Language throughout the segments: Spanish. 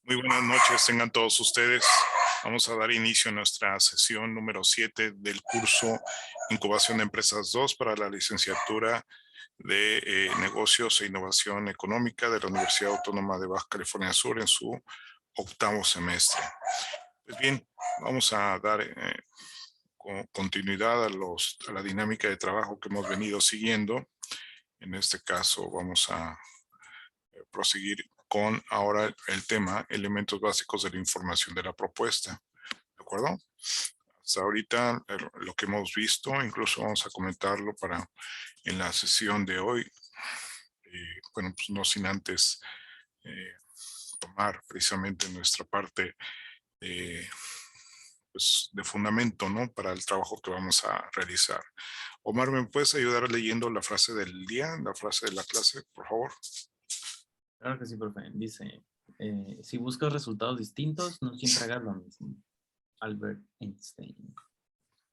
Muy buenas noches, tengan todos ustedes. Vamos a dar inicio a nuestra sesión número 7 del curso Incubación de Empresas 2 para la licenciatura de Negocios e Innovación Económica de la Universidad Autónoma de Baja California Sur en su octavo semestre. Pues bien, vamos a dar continuidad a la dinámica de trabajo que hemos venido siguiendo. En este caso vamos a proseguir con ahora el tema elementos básicos de la información de la propuesta. ¿De acuerdo? Hasta ahorita lo que hemos visto, incluso vamos a comentarlo para en la sesión de hoy. Bueno, pues no sin antes eh, tomar precisamente nuestra parte eh, pues de fundamento, ¿no? Para el trabajo que vamos a realizar. Omar, ¿me puedes ayudar leyendo la frase del día, la frase de la clase, por favor? Claro que sí, profe. Dice, si buscas resultados distintos, no siempre hagas lo mismo. Albert Einstein.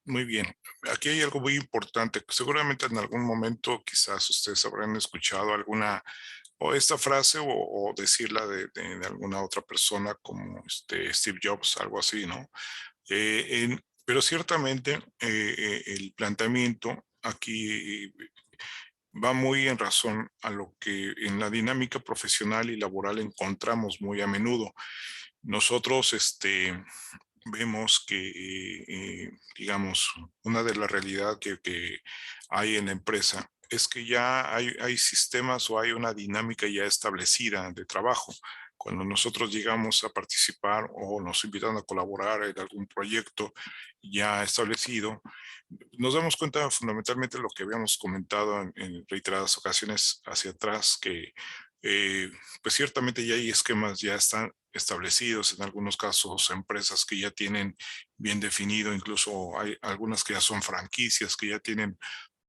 Muy bien. Aquí hay algo muy importante. Seguramente en algún momento quizás ustedes habrán escuchado alguna o esta frase o decirla de alguna otra persona como Steve Jobs, algo así, ¿no? Pero ciertamente el planteamiento aquí va muy en razón a lo que en la dinámica profesional y laboral encontramos muy a menudo. Nosotros, vemos que, digamos, una de las realidades que hay en la empresa es que ya hay sistemas o hay una dinámica ya establecida de trabajo. Cuando nosotros llegamos a participar o nos invitan a colaborar en algún proyecto ya establecido, nos damos cuenta fundamentalmente de lo que habíamos comentado en reiteradas ocasiones hacia atrás, que eh, pues ciertamente ya hay esquemas ya están establecidos, en algunos casos empresas que ya tienen bien definido, incluso hay algunas que ya son franquicias, que ya tienen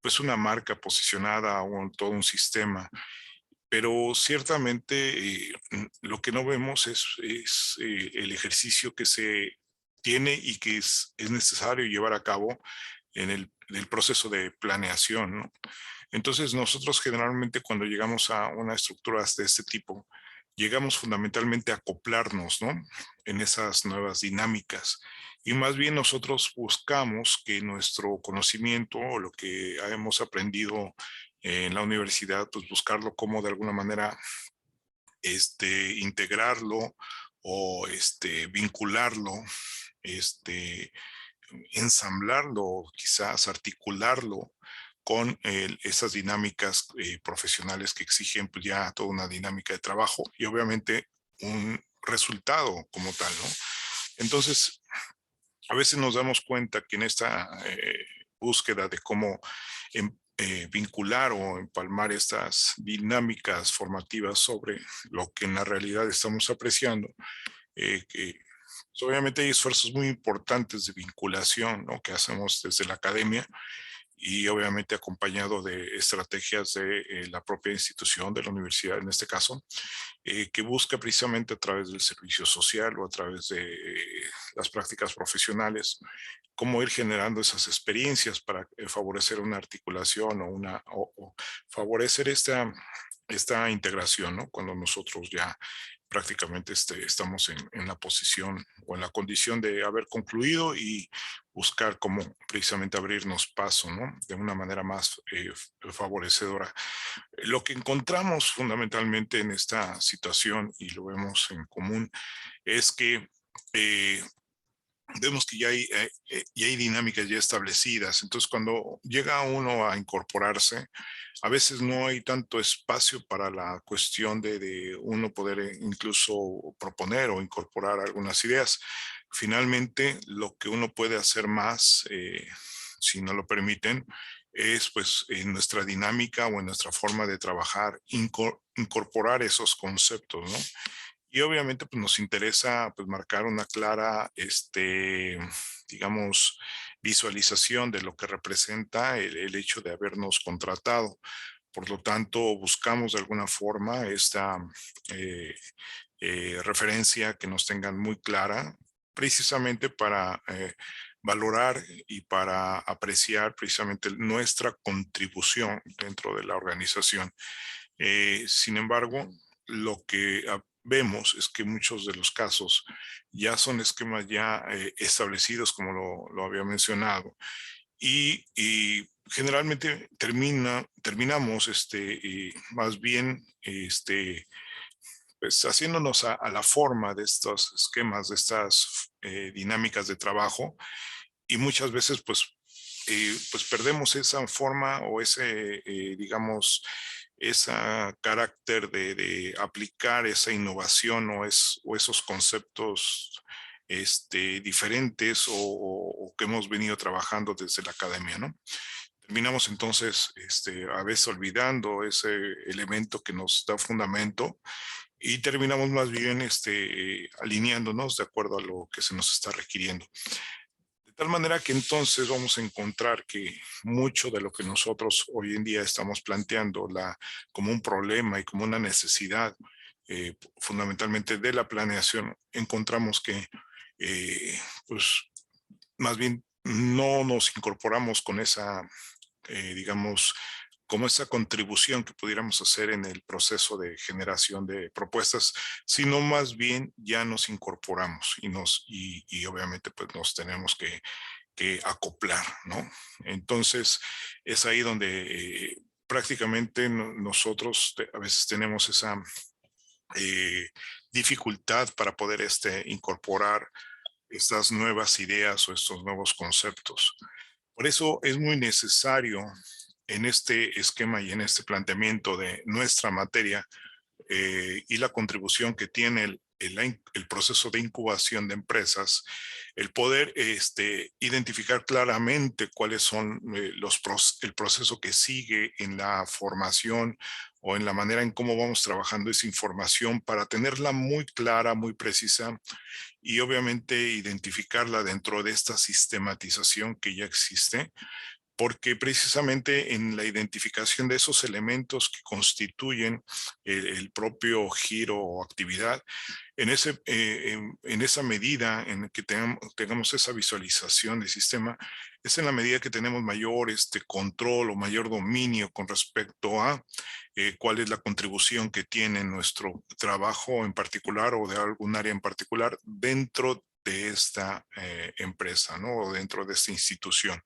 pues una marca posicionada o todo un sistema, pero ciertamente lo que no vemos es el ejercicio que se tiene y que es necesario llevar a cabo en el proceso de planeación, ¿no? Entonces nosotros generalmente cuando llegamos a una estructura de este tipo, llegamos fundamentalmente a acoplarnos, ¿no? En esas nuevas dinámicas. Y más bien nosotros buscamos que nuestro conocimiento o lo que hemos aprendido en la universidad, pues buscarlo como de alguna manera integrarlo o vincularlo, este, ensamblarlo, quizás articularlo con esas dinámicas profesionales que exigen pues, ya toda una dinámica de trabajo y obviamente un resultado como tal, ¿no? Entonces, a veces nos damos cuenta que en esta búsqueda de cómo vincular o empalmar estas dinámicas formativas sobre lo que en la realidad estamos apreciando, que pues, obviamente hay esfuerzos muy importantes de vinculación, ¿no? Que hacemos desde la academia y obviamente acompañado de estrategias de la propia institución, de la universidad en este caso, que busca precisamente a través del servicio social o a través de las prácticas profesionales, cómo ir generando esas experiencias para favorecer una articulación o favorecer esta integración, ¿no? Cuando nosotros ya prácticamente estamos en la posición o en la condición de haber concluido y buscar cómo precisamente abrirnos paso, ¿no? De una manera más favorecedora. Lo que encontramos fundamentalmente en esta situación, y lo vemos en común, es que eh, vemos que ya hay dinámicas ya establecidas. Entonces, cuando llega uno a incorporarse, a veces no hay tanto espacio para la cuestión de uno poder incluso proponer o incorporar algunas ideas. Finalmente, lo que uno puede hacer más, si no lo permiten, es pues en nuestra dinámica o en nuestra forma de trabajar, incorporar esos conceptos, ¿no? Y obviamente, pues, nos interesa, pues, marcar una clara, digamos, visualización de lo que representa el hecho de habernos contratado. Por lo tanto, buscamos de alguna forma esta, eh, referencia que nos tengan muy clara, precisamente para, valorar y para apreciar precisamente nuestra contribución dentro de la organización. Sin embargo, lo que vemos es que muchos de los casos ya son esquemas ya establecidos, como lo había mencionado, y generalmente terminamos más bien pues haciéndonos a la forma de estos esquemas, de estas dinámicas de trabajo, y muchas veces pues perdemos esa forma o ese, digamos, ese carácter de aplicar esa innovación o esos conceptos diferentes o que hemos venido trabajando desde la academia, ¿no? Terminamos entonces a veces olvidando ese elemento que nos da fundamento y terminamos más bien alineándonos de acuerdo a lo que se nos está requiriendo. De tal manera que entonces vamos a encontrar que mucho de lo que nosotros hoy en día estamos planteando como un problema y como una necesidad, fundamentalmente de la planeación, encontramos que pues más bien no nos incorporamos con esa digamos, como esa contribución que pudiéramos hacer en el proceso de generación de propuestas, sino más bien ya nos incorporamos y obviamente pues nos tenemos que acoplar, ¿no? Entonces es ahí donde prácticamente nosotros a veces tenemos esa eh, dificultad para poder incorporar estas nuevas ideas o estos nuevos conceptos. Por eso es muy necesario en este esquema y en este planteamiento de nuestra materia y la contribución que tiene el proceso de incubación de empresas, el poder identificar claramente cuáles son el proceso que sigue en la formación o en la manera en cómo vamos trabajando esa información para tenerla muy clara, muy precisa y obviamente identificarla dentro de esta sistematización que ya existe, porque precisamente en la identificación de esos elementos que constituyen el propio giro o actividad, en esa medida en que tengamos esa visualización del sistema, es en la medida que tenemos mayor control o mayor dominio con respecto a cuál es la contribución que tiene nuestro trabajo en particular o de algún área en particular dentro de esta empresa, ¿no? O dentro de esta institución.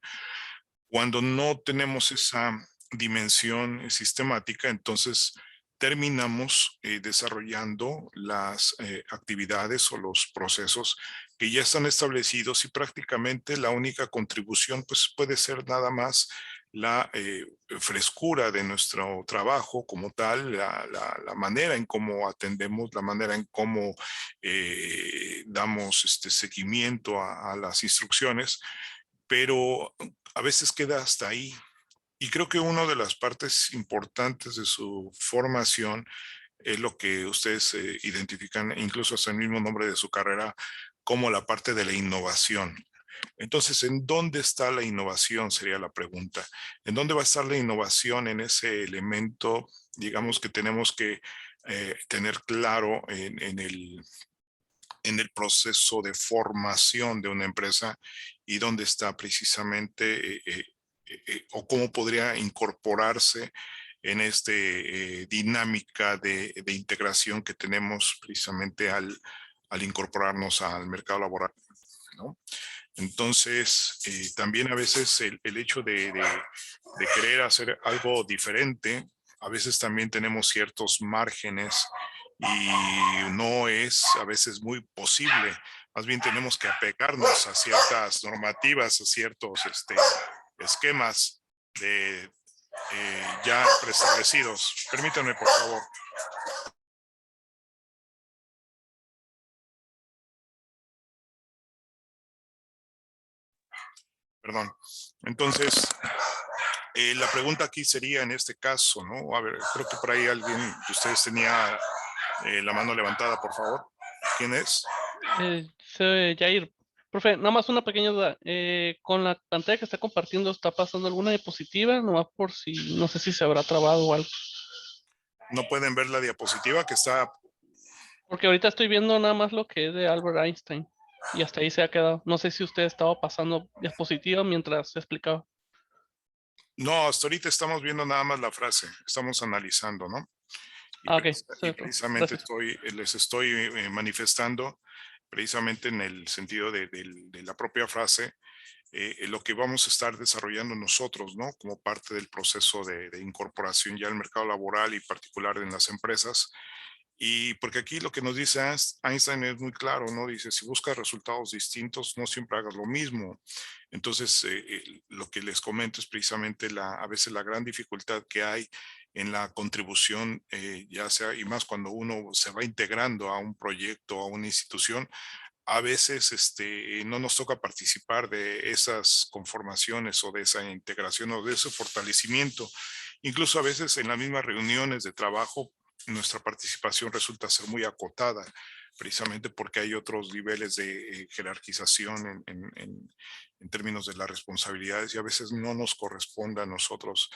Cuando no tenemos esa dimensión sistemática, entonces terminamos desarrollando las actividades o los procesos que ya están establecidos y prácticamente la única contribución pues puede ser nada más la frescura de nuestro trabajo como tal, la manera en cómo atendemos, la manera en cómo damos seguimiento a las instrucciones, pero a veces queda hasta ahí. Y creo que una de las partes importantes de su formación es lo que ustedes identifican, incluso hasta el mismo nombre de su carrera, como la parte de la innovación. Entonces, ¿en dónde está la innovación? Sería la pregunta. ¿En dónde va a estar la innovación en ese elemento, digamos, que tenemos que tener claro en el proceso de formación de una empresa y dónde está precisamente o cómo podría incorporarse en esta dinámica de integración que tenemos precisamente al incorporarnos al mercado laboral, ¿no? Entonces, también a veces el hecho de querer hacer algo diferente, a veces también tenemos ciertos márgenes y no es a veces muy posible. Más bien tenemos que apegarnos a ciertas normativas, a ciertos esquemas de, ya preestablecidos. Permítanme, por favor. Perdón. Entonces, la pregunta aquí sería en este caso, ¿no? A ver, creo que por ahí alguien de ustedes tenía la mano levantada, por favor. ¿Quién es? Soy Jair. Profe, nada más una pequeña duda. Con la pantalla que está compartiendo, ¿está pasando alguna diapositiva? Nomás por si, no sé si se habrá trabado o algo. ¿No pueden ver la diapositiva que está? Porque ahorita estoy viendo nada más lo que es de Albert Einstein. Y hasta ahí se ha quedado. No sé si usted estaba pasando diapositiva mientras explicaba. No, hasta ahorita estamos viendo nada más la frase, estamos analizando, ¿no? Ah, ok, Y cierto. precisamente Gracias. les estoy manifestando precisamente en el sentido de la propia frase, lo que vamos a estar desarrollando nosotros, ¿no? Como parte del proceso de incorporación ya al mercado laboral y particular en las empresas. Y porque aquí lo que nos dice Einstein es muy claro, ¿no? Dice, si buscas resultados distintos, no siempre hagas lo mismo. Entonces, lo que les comento es precisamente a veces la gran dificultad que hay en la contribución, ya sea, y más cuando uno se va integrando a un proyecto, a una institución, a veces no nos toca participar de esas conformaciones o de esa integración o de ese fortalecimiento. Incluso a veces en las mismas reuniones de trabajo, nuestra participación resulta ser muy acotada, precisamente porque hay otros niveles de jerarquización en términos de las responsabilidades y a veces no nos corresponde a nosotros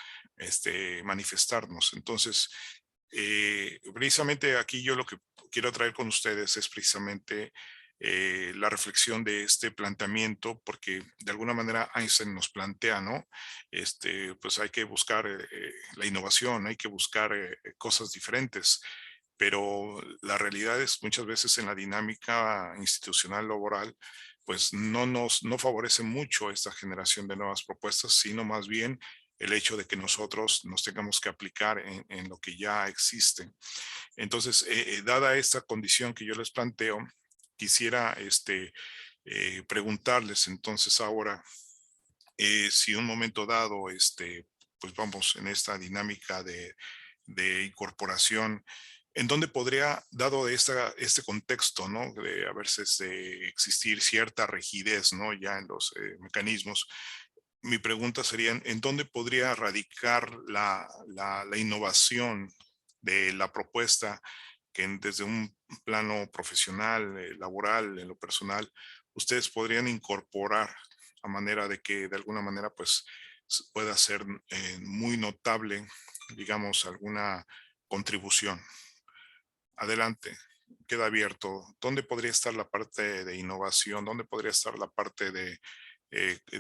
manifestarnos. Entonces, precisamente aquí yo lo que quiero traer con ustedes es precisamente la reflexión de este planteamiento, porque de alguna manera Einstein nos plantea, ¿no? Pues hay que buscar la innovación, hay que buscar cosas diferentes, pero la realidad es muchas veces en la dinámica institucional laboral, pues no favorece mucho esta generación de nuevas propuestas, sino más bien el hecho de que nosotros nos tengamos que aplicar en lo que ya existe. Entonces, dada esta condición que yo les planteo, quisiera preguntarles entonces ahora si un momento dado, pues vamos en esta dinámica de incorporación, ¿en dónde podría, dado este contexto, ¿no? De a veces de existir cierta rigidez, ¿no? Ya en los mecanismos, mi pregunta sería, ¿en dónde podría radicar la innovación de la propuesta que desde un plano profesional, laboral, en lo personal, ustedes podrían incorporar a manera de que de alguna manera pues pueda ser muy notable, digamos, alguna contribución? Adelante, queda abierto. ¿Dónde podría estar la parte de innovación? ¿Dónde podría estar la parte de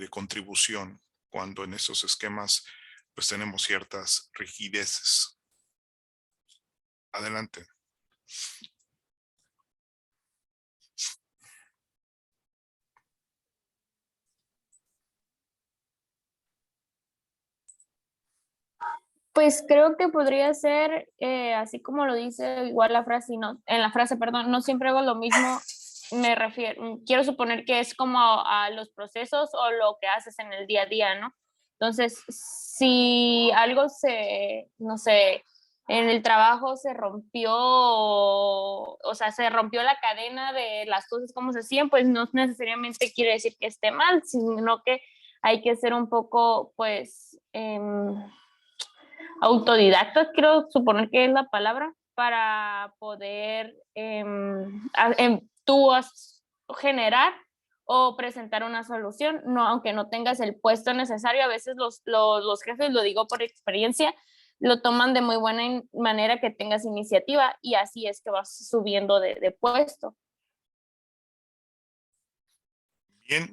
contribución cuando en esos esquemas pues tenemos ciertas rigideces? Adelante. Pues creo que podría ser, así como lo dice igual la frase, no, en la frase, perdón, no siempre hago lo mismo, me refiero, quiero suponer que es como a los procesos o lo que haces en el día a día, ¿no? Entonces, si algo no sé, en el trabajo se rompió, o sea, se rompió la cadena de las cosas como se hacían, pues no necesariamente quiere decir que esté mal, sino que hay que ser un poco, pues, autodidactas, quiero suponer que es la palabra, para poder tú generar o presentar una solución, no, aunque no tengas el puesto necesario, a veces los jefes, lo digo por experiencia, lo toman de muy buena manera que tengas iniciativa y así es que vas subiendo de puesto. Bien,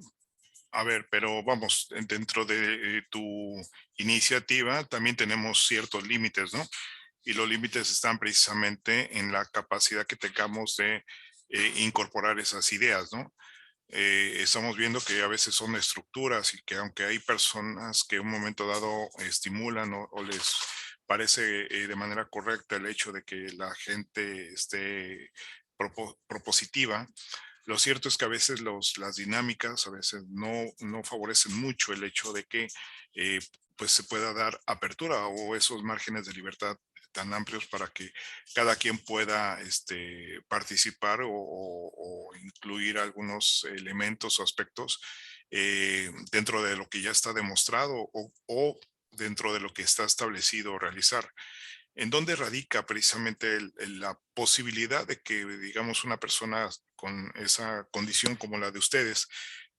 a ver, pero vamos, dentro de tu iniciativa también tenemos ciertos límites, ¿no? Y los límites están precisamente en la capacidad que tengamos de incorporar esas ideas, ¿no? Estamos viendo que a veces son estructuras y que aunque hay personas que en un momento dado estimulan o les parece de manera correcta el hecho de que la gente esté propositiva, lo cierto es que a veces las dinámicas a veces no favorecen mucho el hecho de que eh, pues se pueda dar apertura o esos márgenes de libertad tan amplios para que cada quien pueda participar o incluir algunos elementos o aspectos dentro de lo que ya está demostrado o dentro de lo que está establecido realizar. ¿En dónde radica precisamente la posibilidad de que, digamos, una persona con esa condición como la de ustedes,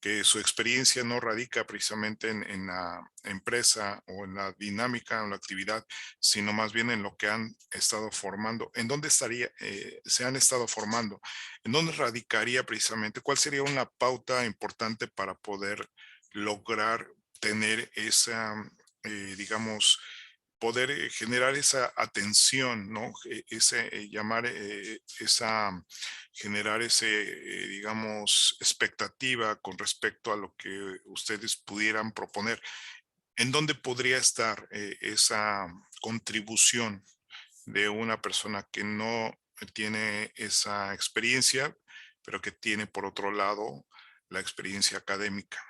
que su experiencia no radica precisamente en la empresa o en la dinámica o en la actividad, sino más bien en lo que han estado formando? ¿En dónde se han estado formando? ¿En dónde radicaría precisamente? ¿Cuál sería una pauta importante para poder lograr tener esa, digamos, poder generar esa atención, ¿no? Generar ese, digamos, expectativa con respecto a lo que ustedes pudieran proponer. ¿En dónde podría estar esa contribución de una persona que no tiene esa experiencia, pero que tiene por otro lado la experiencia académica?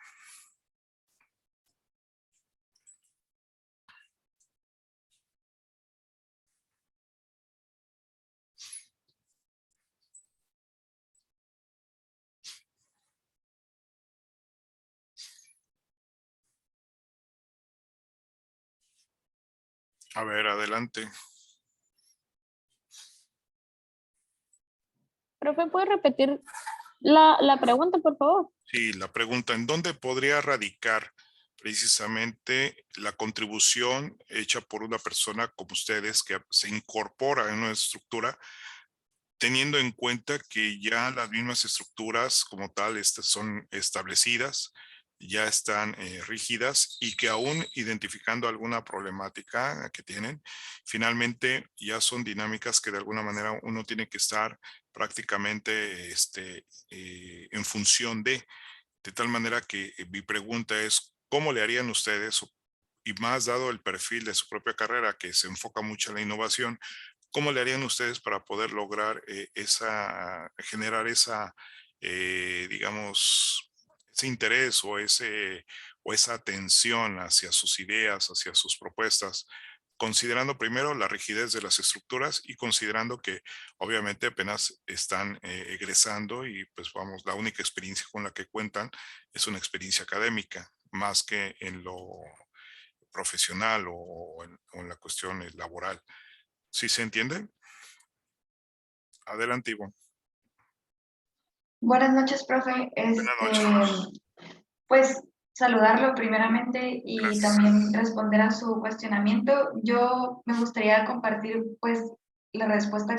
A ver, adelante. Profe, ¿puede repetir la pregunta, por favor? Sí, la pregunta, ¿en dónde podría radicar precisamente la contribución hecha por una persona como ustedes que se incorpora en una estructura, teniendo en cuenta que ya las mismas estructuras como tal son establecidas, ya están rígidas y que aún identificando alguna problemática que tienen, finalmente ya son dinámicas que de alguna manera uno tiene que estar prácticamente en función de tal manera que mi pregunta es, ¿cómo le harían ustedes? Y más dado el perfil de su propia carrera que se enfoca mucho en la innovación, ¿cómo le harían ustedes para poder lograr generar esa, digamos, ese interés o esa atención hacia sus ideas, hacia sus propuestas, considerando primero la rigidez de las estructuras y considerando que obviamente apenas están egresando y pues vamos, la única experiencia con la que cuentan es una experiencia académica, más que en lo profesional o en la cuestión laboral? ¿Sí se entiende? Adelante, Ivonne. Buenas noches, profe. Buenas noches. Pues saludarlo primeramente y Gracias. también responder a su cuestionamiento. Yo me gustaría compartir pues la respuesta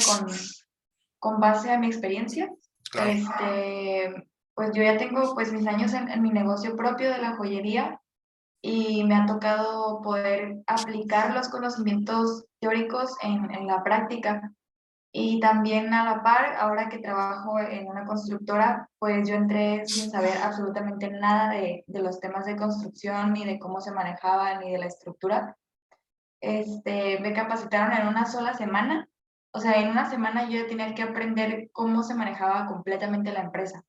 con base a mi experiencia. Claro. Pues yo ya tengo pues mis años en mi negocio propio de la joyería y me ha tocado poder aplicar los conocimientos teóricos en la práctica. Y también a la par, ahora que trabajo en una constructora, pues yo entré sin saber absolutamente nada de los temas de construcción, ni de cómo se manejaban, ni de la estructura. Me capacitaron en una sola semana. O sea, en una semana yo ya tenía que aprender cómo se manejaba completamente la empresa.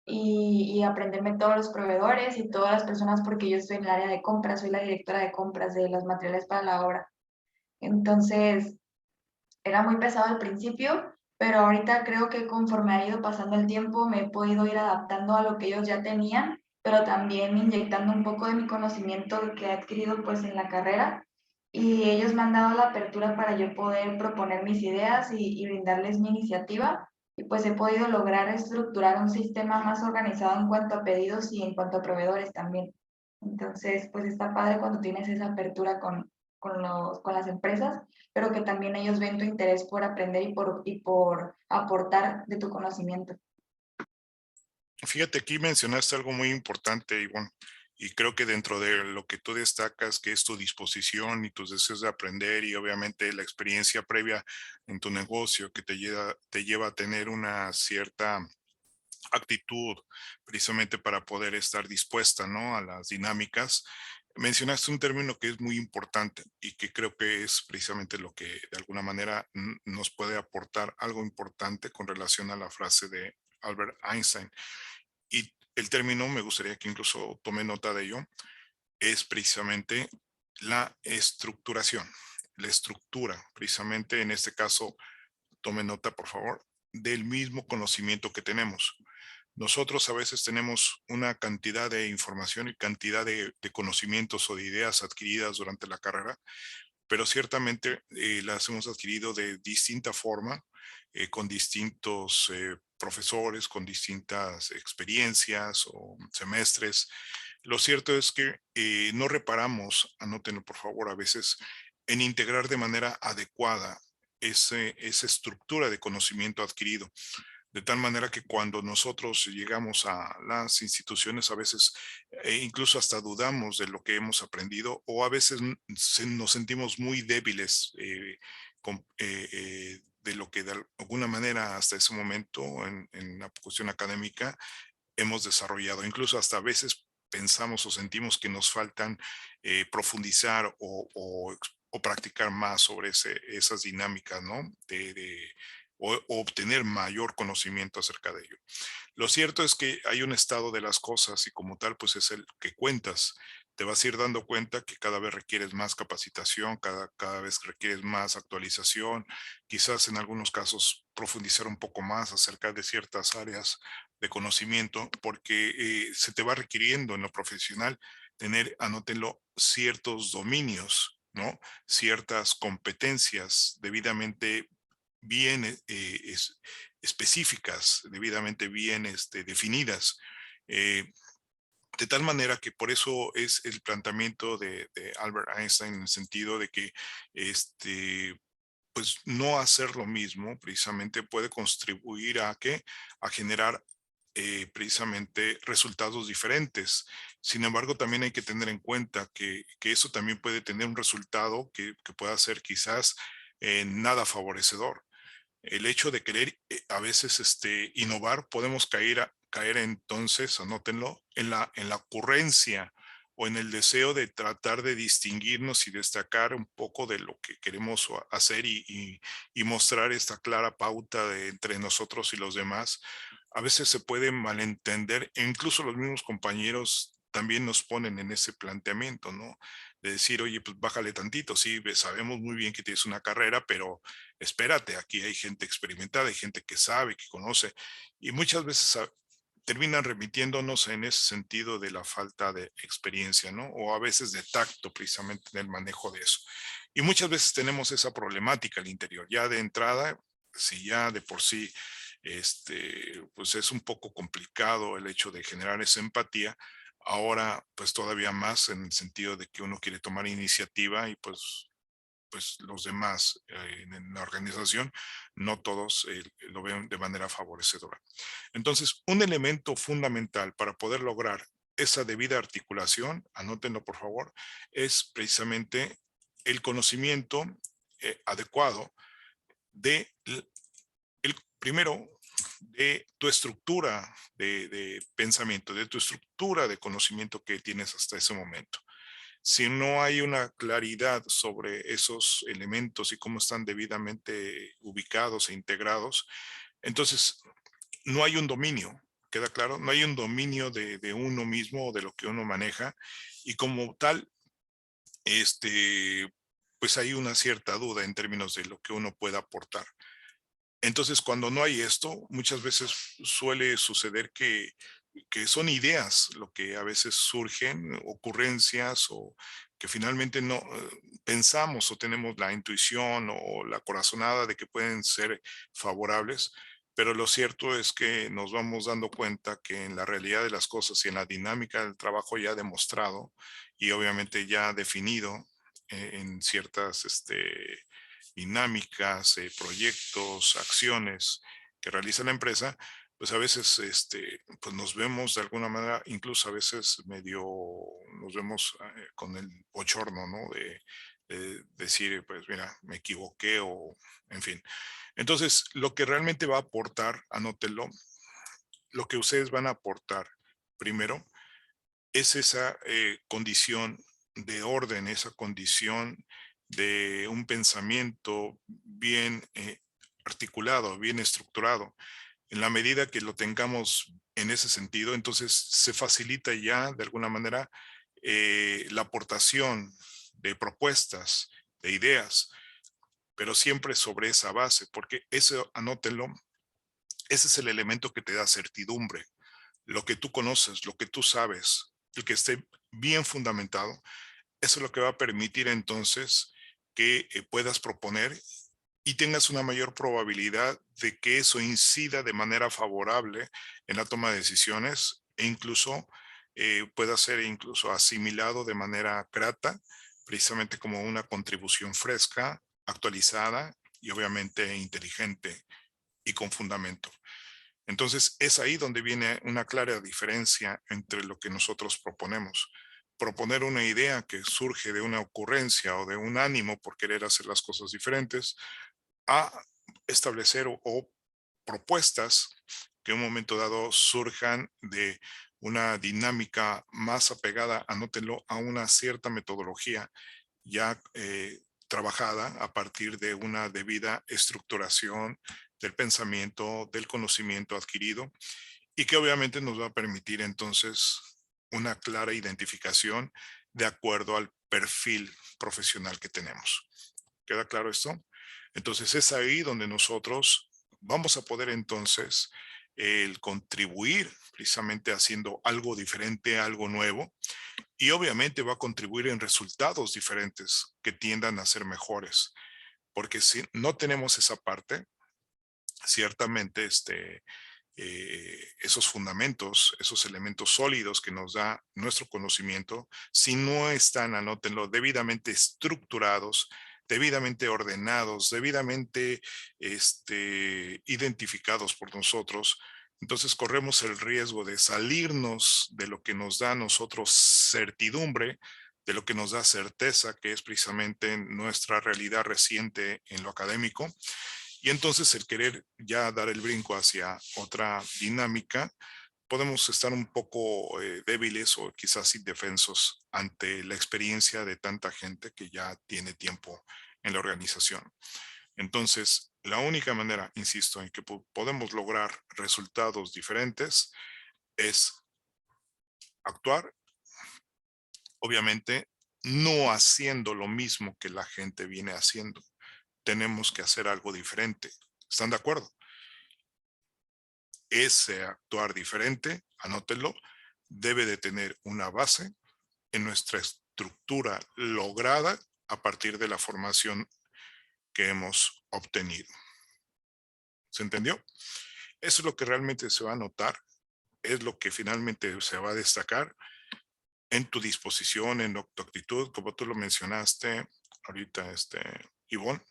Y aprenderme todos los proveedores y todas las personas, porque yo estoy en el área de compras, soy la directora de compras de los materiales para la obra. Entonces, era muy pesado al principio, pero ahorita creo que conforme ha ido pasando el tiempo me he podido ir adaptando a lo que ellos ya tenían, pero también inyectando un poco de mi conocimiento que he adquirido pues en la carrera, y ellos me han dado la apertura para yo poder proponer mis ideas y brindarles mi iniciativa, y pues he podido lograr estructurar un sistema más organizado en cuanto a pedidos y en cuanto a proveedores también. Entonces, pues está padre cuando tienes esa apertura con las empresas, pero que también ellos ven tu interés por aprender y por aportar de tu conocimiento. Fíjate, aquí mencionaste algo muy importante, Ivonne, y creo que dentro de lo que tú destacas, que es tu disposición y tus deseos de aprender y obviamente la experiencia previa en tu negocio que te lleva a tener una cierta actitud precisamente para poder estar dispuesta, ¿no?, a las dinámicas. Mencionaste un término que es muy importante y que creo que es precisamente lo que de alguna manera nos puede aportar algo importante con relación a la frase de Albert Einstein. Y el término, me gustaría que incluso tome nota de ello, es precisamente la estructuración. La estructura, precisamente en este caso, tome nota, por favor, del mismo conocimiento que tenemos. Nosotros a veces tenemos una cantidad de información y cantidad de conocimientos o de ideas adquiridas durante la carrera, pero ciertamente las hemos adquirido de distinta forma, con distintos profesores, con distintas experiencias o semestres. Lo cierto es que no reparamos, anótenlo por favor, a veces en integrar de manera adecuada esa estructura de conocimiento adquirido. De tal manera que cuando nosotros llegamos a las instituciones, a veces incluso hasta dudamos de lo que hemos aprendido o a veces nos sentimos muy débiles de lo que de alguna manera hasta ese momento en la cuestión académica hemos desarrollado. Incluso hasta a veces pensamos o sentimos que nos faltan profundizar o practicar más sobre esas dinámicas, ¿no? O obtener mayor conocimiento acerca de ello. Lo cierto es que hay un estado de las cosas y como tal, pues es el que cuentas. Te vas a ir dando cuenta que cada vez requieres más capacitación, cada vez requieres más actualización, quizás en algunos casos profundizar un poco más acerca de ciertas áreas de conocimiento, porque se te va requiriendo en lo profesional tener, anótenlo, ciertos dominios, ¿no? Ciertas competencias debidamente bien específicas, debidamente bien definidas. eh, de tal manera que por eso es el planteamiento de Albert Einstein en el sentido de que pues no hacer lo mismo precisamente puede contribuir a que a generar precisamente resultados diferentes. Sin embargo, también hay que tener en cuenta que eso también puede tener un resultado que pueda ser quizás nada favorecedor. El hecho de querer a veces innovar, podemos caer entonces, anótenlo, en la ocurrencia o en el deseo de tratar de distinguirnos y destacar un poco de lo que queremos hacer y mostrar esta clara pauta entre nosotros y los demás. A veces se puede malentender e incluso los mismos compañeros también nos ponen en ese planteamiento, ¿no? De decir, oye, pues bájale tantito, sí, sabemos muy bien que tienes una carrera, pero espérate, aquí hay gente experimentada, hay gente que sabe, que conoce, y muchas veces terminan remitiéndonos en ese sentido de la falta de experiencia, ¿no? O a veces de tacto precisamente en el manejo de eso. Y muchas veces tenemos esa problemática al interior. Ya de entrada, si ya de por sí, pues es un poco complicado el hecho de generar esa empatía, ahora pues todavía más en el sentido de que uno quiere tomar iniciativa y pues los demás en la organización, no todos lo ven de manera favorecedora. Entonces, un elemento fundamental para poder lograr esa debida articulación, anótenlo por favor, es precisamente el conocimiento adecuado de el primero de tu estructura de pensamiento, de tu estructura de conocimiento que tienes hasta ese momento. Si no hay una claridad sobre esos elementos y cómo están debidamente ubicados e integrados, entonces no hay un dominio, ¿queda claro? No hay un dominio de uno mismo o de lo que uno maneja y como tal, pues hay una cierta duda en términos de lo que uno pueda aportar. Entonces, cuando no hay esto, muchas veces suele suceder que son ideas lo que a veces surgen, ocurrencias o que finalmente no pensamos o tenemos la intuición o la corazonada de que pueden ser favorables, pero lo cierto es que nos vamos dando cuenta que en la realidad de las cosas y en la dinámica del trabajo ya demostrado y obviamente ya definido en ciertas dinámicas, proyectos, acciones que realiza la empresa, pues a veces pues nos vemos de alguna manera, incluso a veces medio nos vemos con el bochorno, ¿no? De decir, pues mira, me equivoqué o en fin. Entonces, lo que realmente va a aportar, anótelo, lo que ustedes van a aportar primero es esa condición de orden, esa condición de un pensamiento bien articulado, bien estructurado. En la medida que lo tengamos en ese sentido, entonces se facilita ya de alguna manera la aportación de propuestas, de ideas, pero siempre sobre esa base, porque eso, anótenlo, ese es el elemento que te da certidumbre. Lo que tú conoces, lo que tú sabes, el que esté bien fundamentado, eso es lo que va a permitir entonces que puedas proponer y tengas una mayor probabilidad de que eso incida de manera favorable en la toma de decisiones e incluso pueda ser incluso asimilado de manera grata, precisamente como una contribución fresca, actualizada y obviamente inteligente y con fundamento. Entonces, es ahí donde viene una clara diferencia entre lo que nosotros proponemos. Proponer una idea que surge de una ocurrencia o de un ánimo por querer hacer las cosas diferentes, a establecer o propuestas que en un momento dado surjan de una dinámica más apegada, anótenlo, a una cierta metodología ya trabajada a partir de una debida estructuración del pensamiento, del conocimiento adquirido, y que obviamente nos va a permitir entonces una clara identificación de acuerdo al perfil profesional que tenemos. ¿Queda claro esto? Entonces es ahí donde nosotros vamos a poder entonces el contribuir precisamente haciendo algo diferente, algo nuevo, y obviamente va a contribuir en resultados diferentes que tiendan a ser mejores, porque si no tenemos esa parte, ciertamente esos fundamentos, esos elementos sólidos que nos da nuestro conocimiento, si no están, anótenlo, debidamente estructurados, debidamente ordenados, debidamente identificados por nosotros, entonces corremos el riesgo de salirnos de lo que nos da a nosotros certidumbre, de lo que nos da certeza, que es precisamente nuestra realidad reciente en lo académico. Y entonces el querer ya dar el brinco hacia otra dinámica, podemos estar un poco débiles o quizás indefensos ante la experiencia de tanta gente que ya tiene tiempo en la organización. Entonces, la única manera, insisto, en que podemos lograr resultados diferentes es actuar, obviamente, no haciendo lo mismo que la gente viene haciendo. Tenemos que hacer algo diferente. ¿Están de acuerdo? Ese actuar diferente, anótenlo, debe de tener una base en nuestra estructura lograda a partir de la formación que hemos obtenido. ¿Se entendió? Eso es lo que realmente se va a notar, es lo que finalmente se va a destacar en tu disposición, en tu actitud, como tú lo mencionaste ahorita, Ivonne,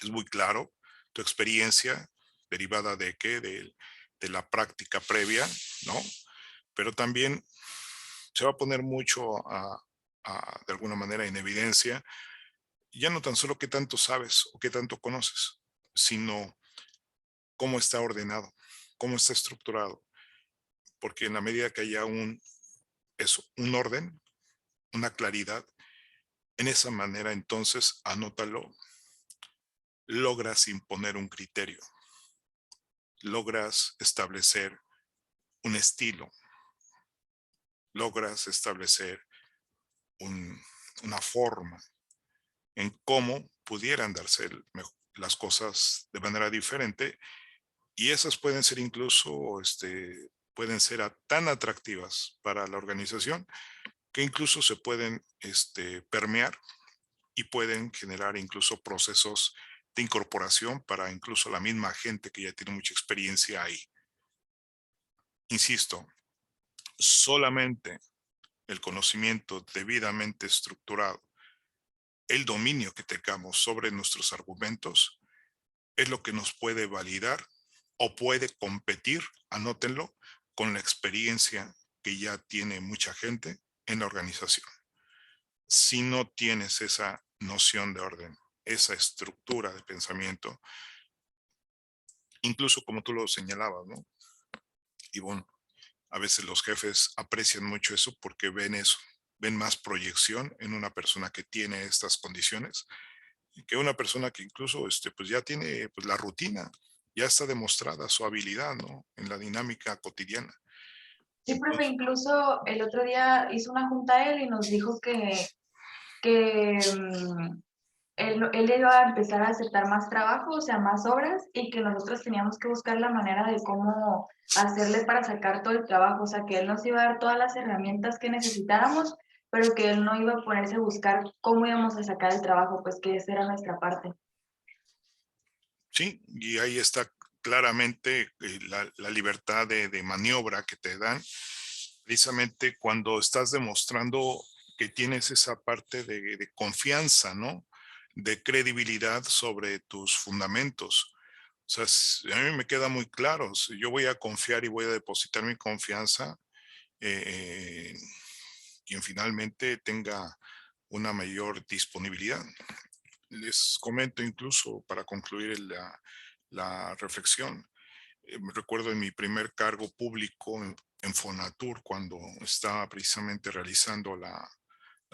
es muy claro tu experiencia derivada de qué, de la práctica previa, ¿no? Pero también se va a poner mucho de alguna manera en evidencia, ya no tan solo qué tanto sabes o qué tanto conoces, sino cómo está ordenado, cómo está estructurado, porque en la medida que haya un orden, una claridad, en esa manera entonces, anótalo, logras imponer un criterio, logras establecer un estilo, logras establecer una forma en cómo pudieran darse las cosas de manera diferente, y esas pueden ser incluso, pueden ser tan atractivas para la organización que incluso se pueden permear y pueden generar incluso procesos de incorporación para incluso la misma gente que ya tiene mucha experiencia ahí. Insisto, solamente el conocimiento debidamente estructurado, el dominio que tengamos sobre nuestros argumentos, es lo que nos puede validar o puede competir, anótenlo, con la experiencia que ya tiene mucha gente en la organización. Si no tienes esa noción de orden, esa estructura de pensamiento, incluso como tú lo señalabas, ¿no? Y bueno, a veces los jefes aprecian mucho eso porque ven eso, ven más proyección en una persona que tiene estas condiciones que una persona que incluso pues ya tiene pues, la rutina, ya está demostrada su habilidad, ¿no? En la dinámica cotidiana. Sí, profe, Entonces, incluso el otro día hizo una junta él y nos dijo que él iba a empezar a aceptar más trabajo, o sea, más obras, y que nosotros teníamos que buscar la manera de cómo hacerle para sacar todo el trabajo, o sea, que él nos iba a dar todas las herramientas que necesitáramos, pero que él no iba a ponerse a buscar cómo íbamos a sacar el trabajo, pues que esa era nuestra parte. sí, y ahí está claramente la libertad de maniobra que te dan, precisamente cuando estás demostrando que tienes esa parte de confianza, ¿no? De credibilidad sobre tus fundamentos. O sea, a mí me queda muy claro, si yo voy a confiar y voy a depositar mi confianza en quien finalmente tenga una mayor disponibilidad. Les comento incluso para concluir la reflexión. Me recuerdo en mi primer cargo público en Fonatur, cuando estaba precisamente realizando la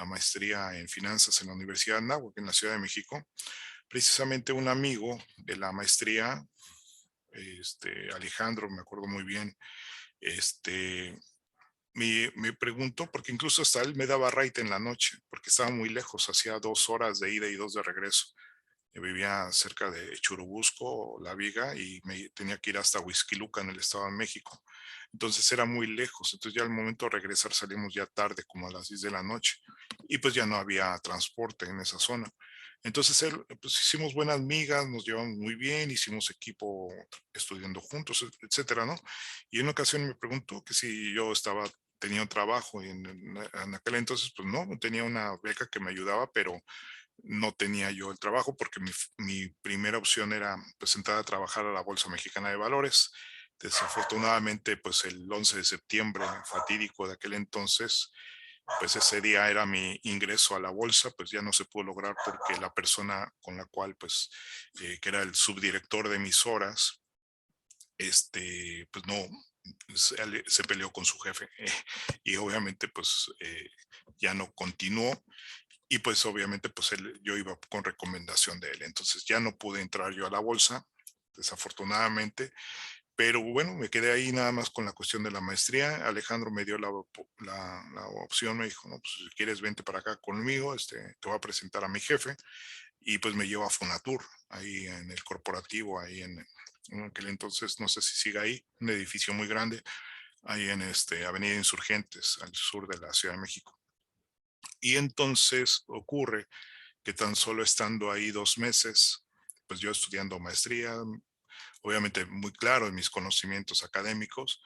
maestría en finanzas en la Universidad de Anáhuac, en la Ciudad de México. Precisamente un amigo de la maestría, Alejandro, me acuerdo muy bien, me preguntó, porque incluso hasta él me daba ride en la noche, porque estaba muy lejos, hacía 2 horas de ida y 2 de regreso. Vivía cerca de Churubusco, La Viga, y me tenía que ir hasta Huixquiluca, en el Estado de México. Entonces era muy lejos. Entonces ya al momento de regresar salimos ya tarde, como a las 10 de la noche. Y pues ya no había transporte en esa zona. Entonces pues hicimos buenas migas, nos llevamos muy bien, hicimos equipo estudiando juntos, etcétera, ¿no? Y en una ocasión me preguntó que si yo tenía un trabajo, y en aquel entonces pues no, tenía una beca que me ayudaba, pero no tenía yo el trabajo porque mi primera opción era pues entrar a trabajar a la Bolsa Mexicana de Valores. Desafortunadamente, pues el 11 de septiembre, fatídico de aquel entonces, pues ese día era mi ingreso a la bolsa, pues ya no se pudo lograr porque la persona con la cual, pues, que era el subdirector de mis horas, pues no, se peleó con su jefe y obviamente, pues, ya no continuó. Y pues obviamente pues yo iba con recomendación de él. Entonces ya no pude entrar yo a la bolsa, desafortunadamente. Pero bueno, me quedé ahí nada más con la cuestión de la maestría. Alejandro me dio la opción, me dijo, no, pues si quieres vente para acá conmigo, te voy a presentar a mi jefe. Y pues me lleva a Fonatur, ahí en el corporativo, ahí en aquel entonces, no sé si sigue ahí, un edificio muy grande, ahí en Avenida Insurgentes, al sur de la Ciudad de México. Y entonces ocurre que tan solo estando ahí 2 meses, pues yo estudiando maestría, obviamente muy claro en mis conocimientos académicos,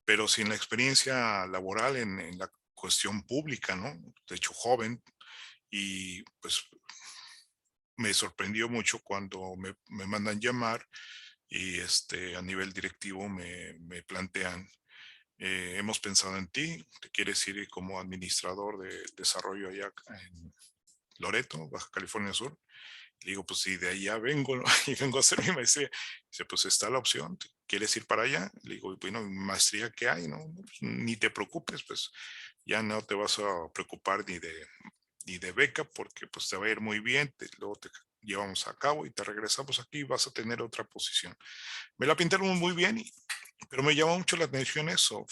pero sin la experiencia laboral en la cuestión pública, ¿no? De hecho, joven, y pues me sorprendió mucho cuando me mandan llamar y a nivel directivo me plantean, hemos pensado en ti, te quieres ir como administrador de desarrollo allá en Loreto, Baja California Sur. Le digo, pues si de allá vengo, ¿no? Y vengo a hacer mi maestría. Dice, pues está la opción, ¿quieres ir para allá? Le digo, bueno, maestría que hay, ¿no? Pues, ni te preocupes, pues ya no te vas a preocupar ni de beca, porque pues te va a ir muy bien, luego te llevamos a cabo y te regresamos aquí y vas a tener otra posición. Me la pintaron muy bien, pero me llamó mucho la atención eso.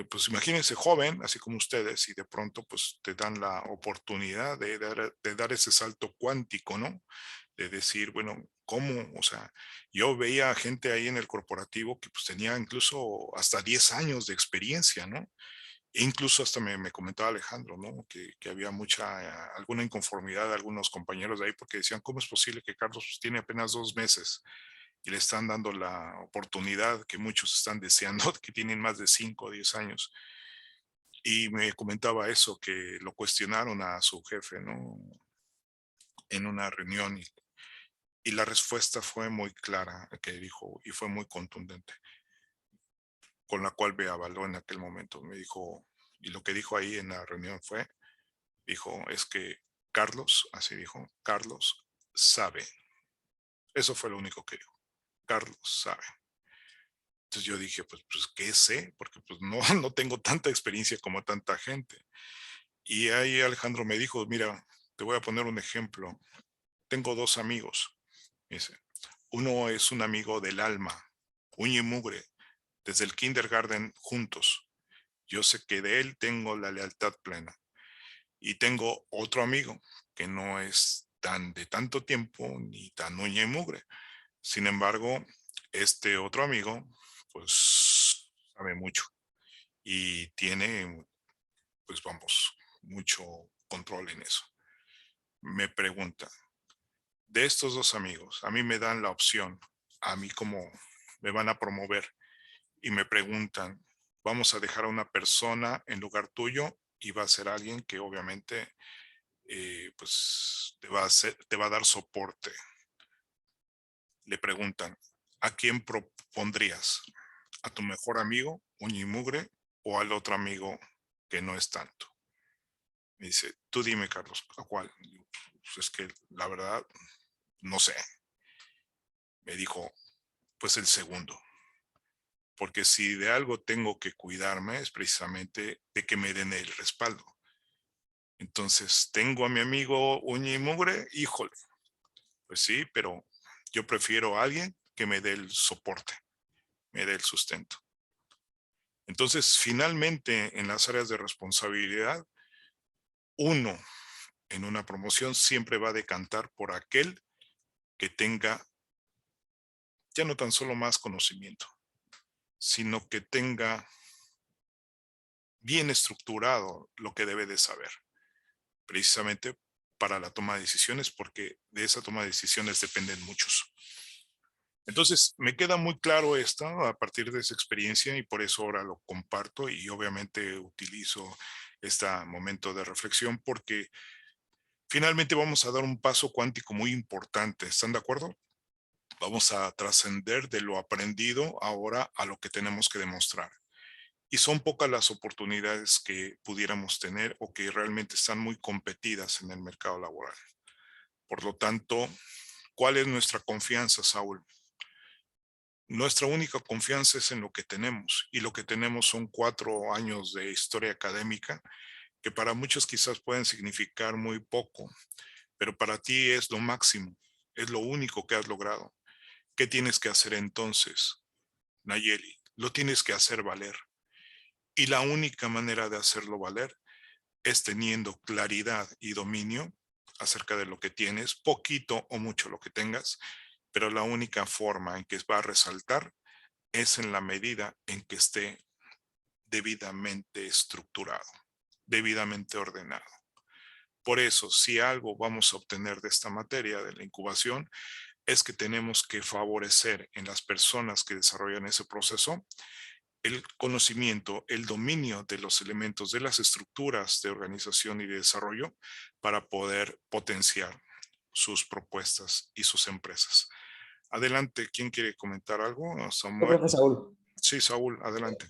Pues imagínense joven, así como ustedes, y de pronto pues te dan la oportunidad de dar ese salto cuántico, ¿no? De decir, bueno, ¿cómo? O sea, yo veía gente ahí en el corporativo que pues tenía incluso hasta 10 años de experiencia, ¿no? E incluso hasta me comentaba Alejandro, ¿no? Que había alguna inconformidad de algunos compañeros de ahí porque decían, ¿cómo es posible que Carlos pues, tiene apenas 2 meses y le están dando la oportunidad que muchos están deseando, que tienen más de 5 o 10 años? Y me comentaba eso, que lo cuestionaron a su jefe, ¿no? En una reunión y la respuesta fue muy clara que dijo y fue muy contundente, con la cual me avaló en aquel momento. Me dijo, y lo que dijo ahí en la reunión dijo, es que Carlos, así dijo, Carlos sabe. Eso fue lo único que dijo. Carlos sabe. Entonces yo dije, pues ¿qué sé? Porque pues no, no tengo tanta experiencia como tanta gente. Y ahí Alejandro me dijo, mira, te voy a poner un ejemplo. Tengo 2 amigos. Dice, uno es un amigo del alma, uña y mugre, desde el kindergarten juntos. Yo sé que de él tengo la lealtad plena. Y tengo otro amigo que no es tan de tanto tiempo ni tan uña y mugre. Sin embargo, este otro amigo, pues, sabe mucho y tiene, pues, vamos, mucho control en eso. Me pregunta, de estos 2 amigos, a mí me dan la opción, a mí como me van a promover y me preguntan, vamos a dejar a una persona en lugar tuyo y va a ser alguien que obviamente pues te va a dar soporte. le preguntan, ¿a quién propondrías? ¿A tu mejor amigo, uña y mugre, o al otro amigo que no es tanto? Me dice, tú dime, Carlos, ¿a cuál? Digo, pues es que la verdad, no sé. Me dijo, pues el segundo. Porque si de algo tengo que cuidarme es precisamente de que me den el respaldo. Entonces, tengo a mi amigo uña y mugre, híjole, pues sí, pero yo prefiero a alguien que me dé el soporte, me dé el sustento. Entonces, finalmente, en las áreas de responsabilidad, uno en una promoción siempre va a decantar por aquel que tenga ya no tan solo más conocimiento, sino que tenga bien estructurado lo que debe de saber, precisamente para la toma de decisiones, porque de esa toma de decisiones dependen muchos. Entonces, me queda muy claro esto a partir de esa experiencia y por eso ahora lo comparto y obviamente utilizo este momento de reflexión porque finalmente vamos a dar un paso cuántico muy importante. ¿Están de acuerdo? Vamos a trascender de lo aprendido ahora a lo que tenemos que demostrar. Y son pocas las oportunidades que pudiéramos tener o que realmente están muy competidas en el mercado laboral. Por lo tanto, ¿cuál es nuestra confianza, Saúl? Nuestra única confianza es en lo que tenemos y lo que tenemos son 4 años de historia académica que para muchos quizás pueden significar muy poco, pero para ti es lo máximo, es lo único que has logrado. ¿Qué tienes que hacer entonces, Nayeli? Lo tienes que hacer valer. Y la única manera de hacerlo valer es teniendo claridad y dominio acerca de lo que tienes, poquito o mucho lo que tengas, pero la única forma en que va a resaltar es en la medida en que esté debidamente estructurado, debidamente ordenado. Por eso, si algo vamos a obtener de esta materia de la incubación, es que tenemos que favorecer en las personas que desarrollan ese proceso el conocimiento, el dominio de los elementos de las estructuras de organización y de desarrollo para poder potenciar sus propuestas y sus empresas. Adelante, ¿quién quiere comentar algo? Samuel. Profe Saúl, Sí, Saúl, adelante.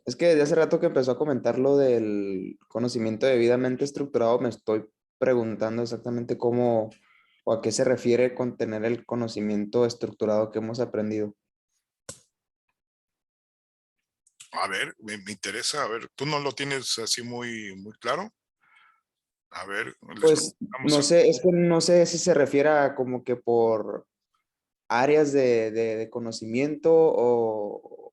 es que desde hace rato que empezó a comentar lo del conocimiento debidamente estructurado, me estoy preguntando exactamente cómo o a qué se refiere con tener el conocimiento estructurado que hemos aprendido. A ver, me interesa, a ver, ¿tú no lo tienes así muy claro? A ver, Pues no sé, es que no sé si se refiere a como que por áreas de conocimiento o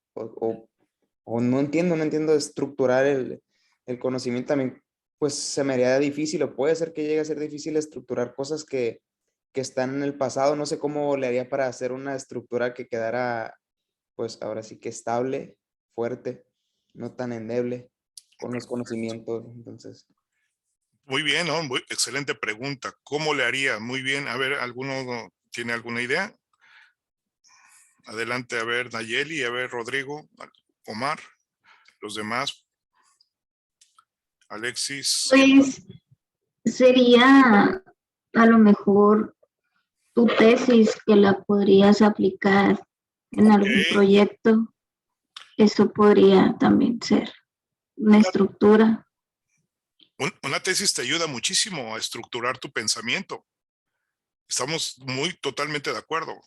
no entiendo, no entiendo estructurar el conocimiento también, pues se me haría difícil o puede ser que llegue a ser difícil estructurar cosas que están en el pasado. No sé cómo le haría para hacer una estructura que quedara, pues ahora sí que estable, fuerte, no tan endeble con los conocimientos. Entonces, Muy bien, ¿no? Excelente pregunta. ¿Cómo le haría? Muy bien. A ver, ¿alguno tiene alguna idea? Adelante, a ver, Nayeli, a ver, Rodrigo, Omar, los demás, Alexis. Pues sería a lo mejor tu tesis que la podrías aplicar en Ok. algún proyecto. Eso podría también ser una estructura. Una tesis te ayuda muchísimo a estructurar tu pensamiento. Estamos totalmente de acuerdo.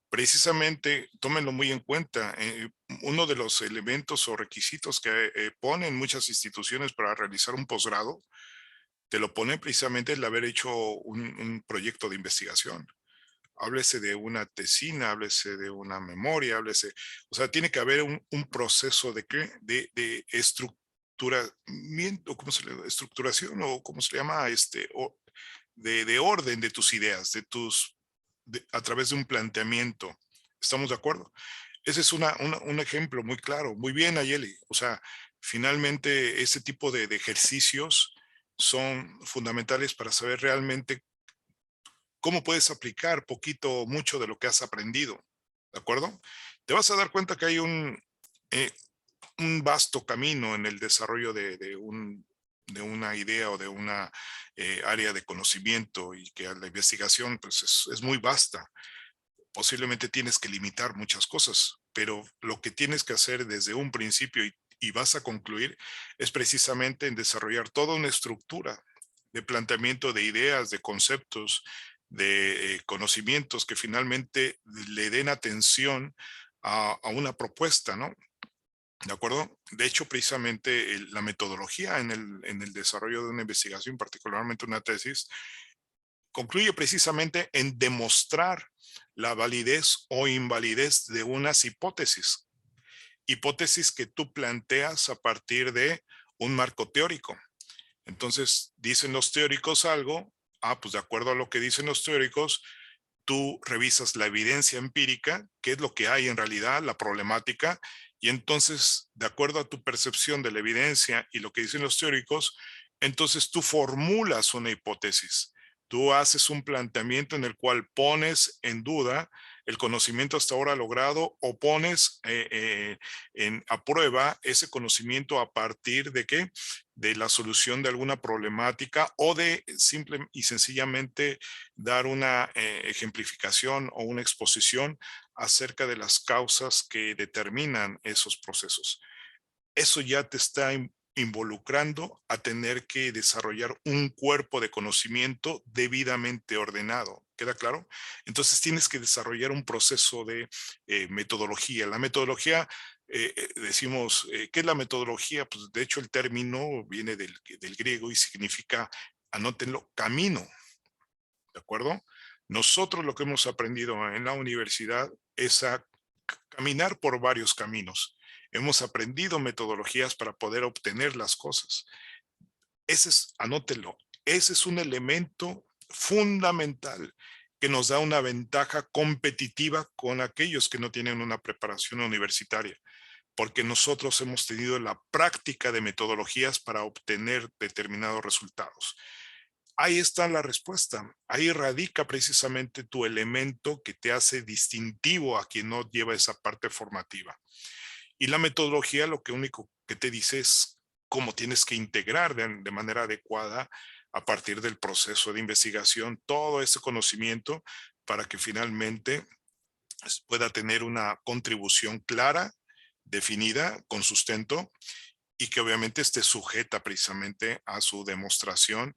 Precisamente, tómenlo muy en cuenta. Uno de los elementos o requisitos que ponen muchas instituciones para realizar un posgrado, te lo ponen precisamente el haber hecho un proyecto de investigación. Háblese de una tesina, háblese de una memoria, háblese, o sea, tiene que haber un proceso de estructuramiento, ¿cómo se le llama? Estructuración o cómo se le llama, de orden de tus ideas, a través de un planteamiento. ¿Estamos de acuerdo? Ese es un ejemplo muy claro. Muy bien, Ayeli. O sea, finalmente ese tipo de ejercicios son fundamentales para saber realmente cómo puedes aplicar poquito o mucho de lo que has aprendido. ¿De acuerdo? Te vas a dar cuenta que hay un vasto camino en el desarrollo de una idea o de una área de conocimiento y que la investigación pues, es muy vasta. posiblemente tienes que limitar muchas cosas, pero lo que tienes que hacer desde un principio y vas a concluir es precisamente en desarrollar toda una estructura de planteamiento de ideas, de conceptos, de conocimientos que finalmente le den atención a una propuesta, ¿no? ¿De acuerdo? De hecho, precisamente la metodología en el desarrollo de una investigación, particularmente una tesis, concluye precisamente en demostrar la validez o invalidez de unas hipótesis. Hipótesis que tú planteas a partir de un marco teórico. Entonces, dicen los teóricos algo, pues de acuerdo a lo que dicen los teóricos, tú revisas la evidencia empírica, qué es lo que hay en realidad, la problemática, y entonces, de acuerdo a tu percepción de la evidencia y lo que dicen los teóricos, entonces tú formulas una hipótesis. Tú haces un planteamiento en el cual pones en duda el conocimiento hasta ahora logrado o pones a prueba ese conocimiento a partir de qué? De la solución de alguna problemática o de simple y sencillamente dar una ejemplificación o una exposición acerca de las causas que determinan esos procesos. Eso ya te está involucrando a tener que desarrollar un cuerpo de conocimiento debidamente ordenado. ¿Queda claro? Entonces tienes que desarrollar un proceso de metodología. La metodología, decimos, ¿qué es la metodología? Pues de hecho el término viene del griego y significa, anótenlo, camino. ¿De acuerdo? Nosotros lo que hemos aprendido en la universidad es a caminar por varios caminos. Hemos aprendido metodologías para poder obtener las cosas. Ese es, anótenlo, ese es un elemento fundamental que nos da una ventaja competitiva con aquellos que no tienen una preparación universitaria, porque nosotros hemos tenido la práctica de metodologías para obtener determinados resultados. Ahí está la respuesta. Ahí radica precisamente tu elemento que te hace distintivo a quien no lleva esa parte formativa. Y la metodología lo que único que te dice es cómo tienes que integrar de manera adecuada a partir del proceso de investigación todo ese conocimiento para que finalmente pueda tener una contribución clara, definida, con sustento y que obviamente esté sujeta precisamente a su demostración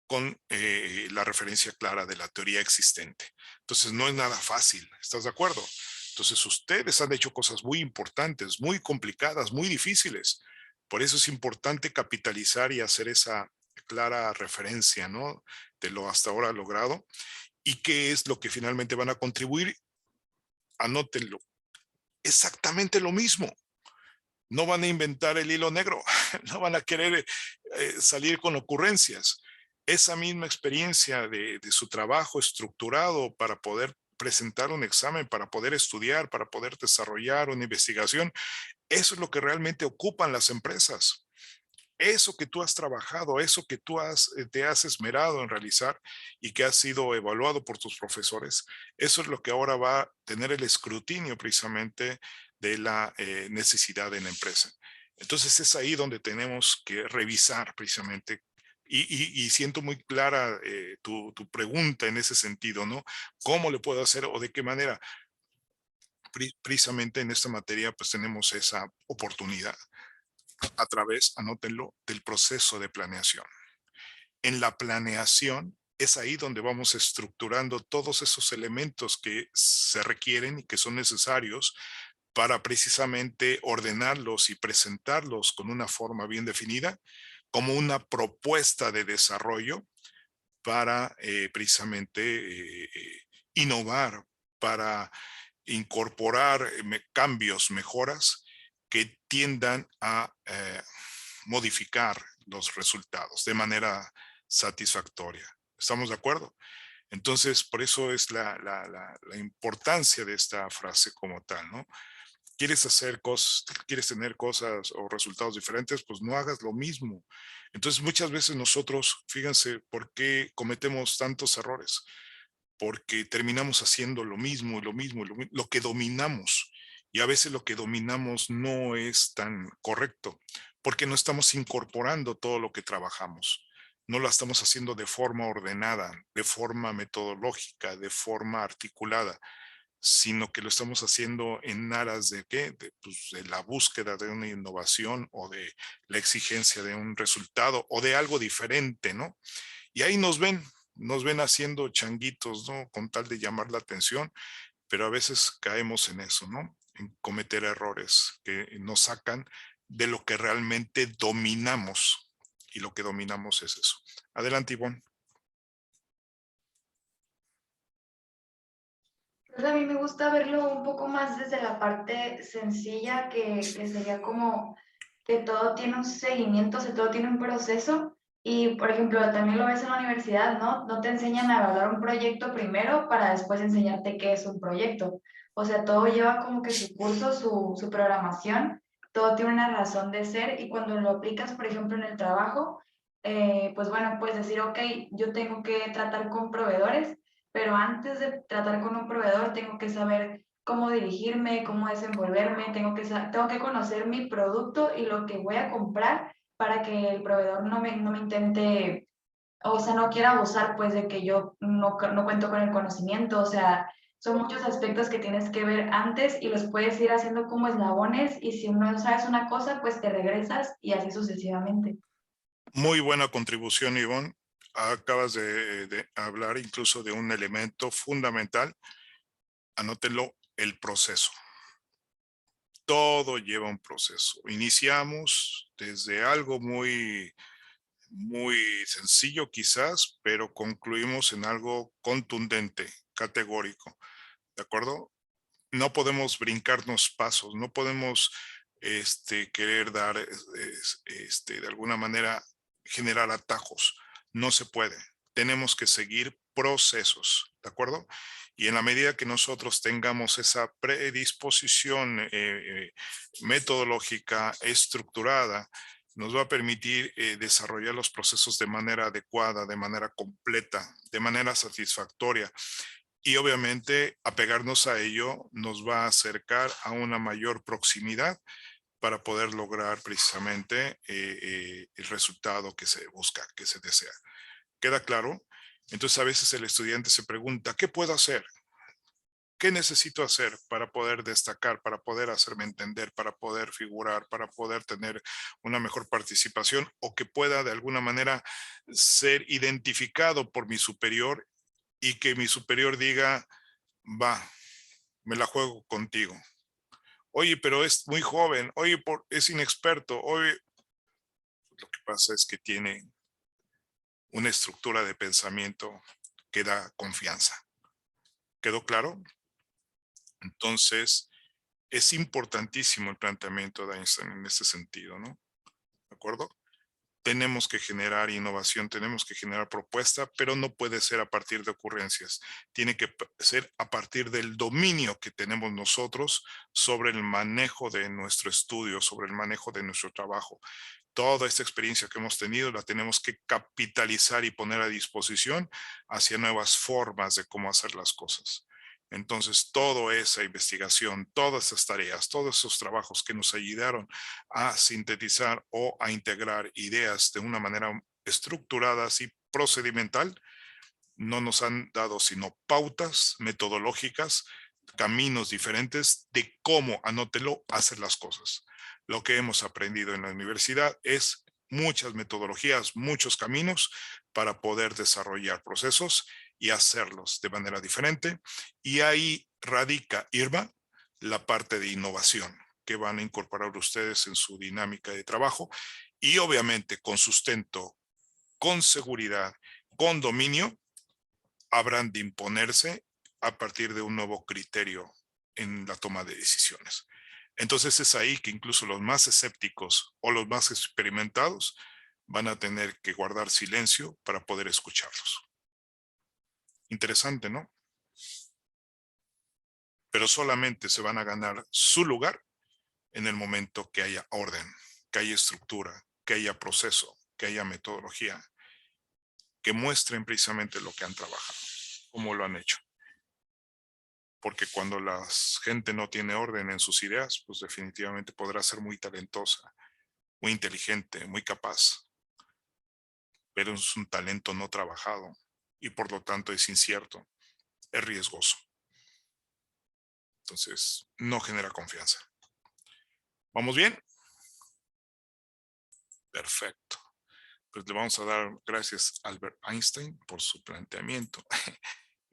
con la referencia clara de la teoría existente. Entonces no es nada fácil, ¿estás de acuerdo? Entonces ustedes han hecho cosas muy importantes, muy complicadas, muy difíciles. Por eso es importante capitalizar y hacer esa clara referencia, ¿no? De lo hasta ahora logrado y qué es lo que finalmente van a contribuir. Anótenlo. Exactamente lo mismo. No van a inventar el hilo negro, no van a querer salir con ocurrencias. Esa misma experiencia de su trabajo estructurado para poder presentar un examen, para poder estudiar, para poder desarrollar una investigación, eso es lo que realmente ocupan las empresas. Eso que tú has trabajado, eso que tú te has esmerado en realizar y que has sido evaluado por tus profesores, eso es lo que ahora va a tener el escrutinio precisamente de la necesidad de la empresa. Entonces es ahí donde tenemos que revisar precisamente y siento muy clara tu pregunta en ese sentido, ¿no? ¿Cómo le puedo hacer o de qué manera? Precisamente en esta materia pues tenemos esa oportunidad a través, anótenlo, del proceso de planeación. En la planeación es ahí donde vamos estructurando todos esos elementos que se requieren y que son necesarios para precisamente ordenarlos y presentarlos con una forma bien definida como una propuesta de desarrollo para precisamente innovar, para incorporar cambios, mejoras que tiendan a modificar los resultados de manera satisfactoria. ¿Estamos de acuerdo? Entonces, por eso es la importancia de esta frase como tal, ¿no? ¿Quieres hacer cosas, quieres tener cosas o resultados diferentes? Pues no hagas lo mismo. Entonces, muchas veces nosotros, fíjense, ¿por qué cometemos tantos errores? Porque terminamos haciendo lo mismo y lo mismo, lo que dominamos. Y a veces lo que dominamos no es tan correcto, porque no estamos incorporando todo lo que trabajamos. no la estamos haciendo de forma ordenada, de forma metodológica, de forma articulada, sino que lo estamos haciendo en aras de ¿qué? Pues, de la búsqueda de una innovación o de la exigencia de un resultado o de algo diferente, ¿no? Y ahí nos ven haciendo changuitos, ¿no? Con tal de llamar la atención, pero a veces caemos en eso, ¿no? En cometer errores que nos sacan de lo que realmente dominamos. Y lo que dominamos es eso. Adelante, Ivonne. Pues a mí me gusta verlo un poco más desde la parte sencilla, que sería como que todo tiene un seguimiento, o sea, todo tiene un proceso. Y, por ejemplo, también lo ves en la universidad, ¿no? No te enseñan a evaluar un proyecto primero para después enseñarte qué es un proyecto. O sea, todo lleva como que su curso, su programación, todo tiene una razón de ser y cuando lo aplicas, por ejemplo, en el trabajo, pues bueno, puedes decir, ok, yo tengo que tratar con proveedores, pero antes de tratar con un proveedor tengo que saber cómo dirigirme, cómo desenvolverme, tengo que conocer mi producto y lo que voy a comprar para que el proveedor no me intente, o sea, no quiera abusar pues de que yo no cuento con el conocimiento, o sea, son muchos aspectos que tienes que ver antes y los puedes ir haciendo como eslabones y si no sabes una cosa, pues te regresas y así sucesivamente. Muy buena contribución, Ivonne. Acabas de hablar incluso de un elemento fundamental. Anótelo, el proceso. Todo lleva un proceso. Iniciamos desde algo muy sencillo quizás, pero concluimos en algo contundente, categórico. ¿De acuerdo? No podemos brincarnos pasos, no podemos querer dar, de alguna manera, generar atajos. No se puede. Tenemos que seguir procesos, ¿de acuerdo? Y en la medida que nosotros tengamos esa predisposición metodológica, estructurada, nos va a permitir desarrollar los procesos de manera adecuada, de manera completa, de manera satisfactoria. Y obviamente apegarnos a ello nos va a acercar a una mayor proximidad para poder lograr precisamente el resultado que se busca, que se desea. ¿Queda claro? Entonces a veces el estudiante se pregunta, ¿qué puedo hacer? ¿Qué necesito hacer para poder destacar, para poder hacerme entender, para poder figurar, para poder tener una mejor participación o que pueda de alguna manera ser identificado por mi superior y que mi superior diga, va, me la juego contigo? Oye, pero es muy joven, oye, es inexperto, oye. Lo que pasa es que tiene una estructura de pensamiento que da confianza. ¿Quedó claro? Entonces, es importantísimo el planteamiento de Einstein en ese sentido, ¿no? ¿De acuerdo? Tenemos que generar innovación, tenemos que generar propuesta, pero no puede ser a partir de ocurrencias. Tiene que ser a partir del dominio que tenemos nosotros sobre el manejo de nuestro estudio, sobre el manejo de nuestro trabajo. Toda esta experiencia que hemos tenido la tenemos que capitalizar y poner a disposición hacia nuevas formas de cómo hacer las cosas. Entonces, toda esa investigación, todas esas tareas, todos esos trabajos que nos ayudaron a sintetizar o a integrar ideas de una manera estructurada y procedimental, no nos han dado sino pautas metodológicas, caminos diferentes de cómo, anótelo, hacer las cosas. Lo que hemos aprendido en la universidad es muchas metodologías, muchos caminos para poder desarrollar procesos y hacerlos de manera diferente. Y ahí radica, Irma, la parte de innovación que van a incorporar ustedes en su dinámica de trabajo y obviamente con sustento, con seguridad, con dominio, habrán de imponerse a partir de un nuevo criterio en la toma de decisiones. Entonces es ahí que incluso los más escépticos o los más experimentados van a tener que guardar silencio para poder escucharlos. Interesante, ¿no? Pero solamente se van a ganar su lugar en el momento que haya orden, que haya estructura, que haya proceso, que haya metodología, que muestren precisamente lo que han trabajado, cómo lo han hecho. Porque cuando la gente no tiene orden en sus ideas, pues definitivamente podrá ser muy talentosa, muy inteligente, muy capaz. pero es un talento no trabajado y por lo tanto es incierto, es riesgoso. Entonces, no genera confianza. ¿Vamos bien? Perfecto. Pues le vamos a dar gracias a Albert Einstein por su planteamiento.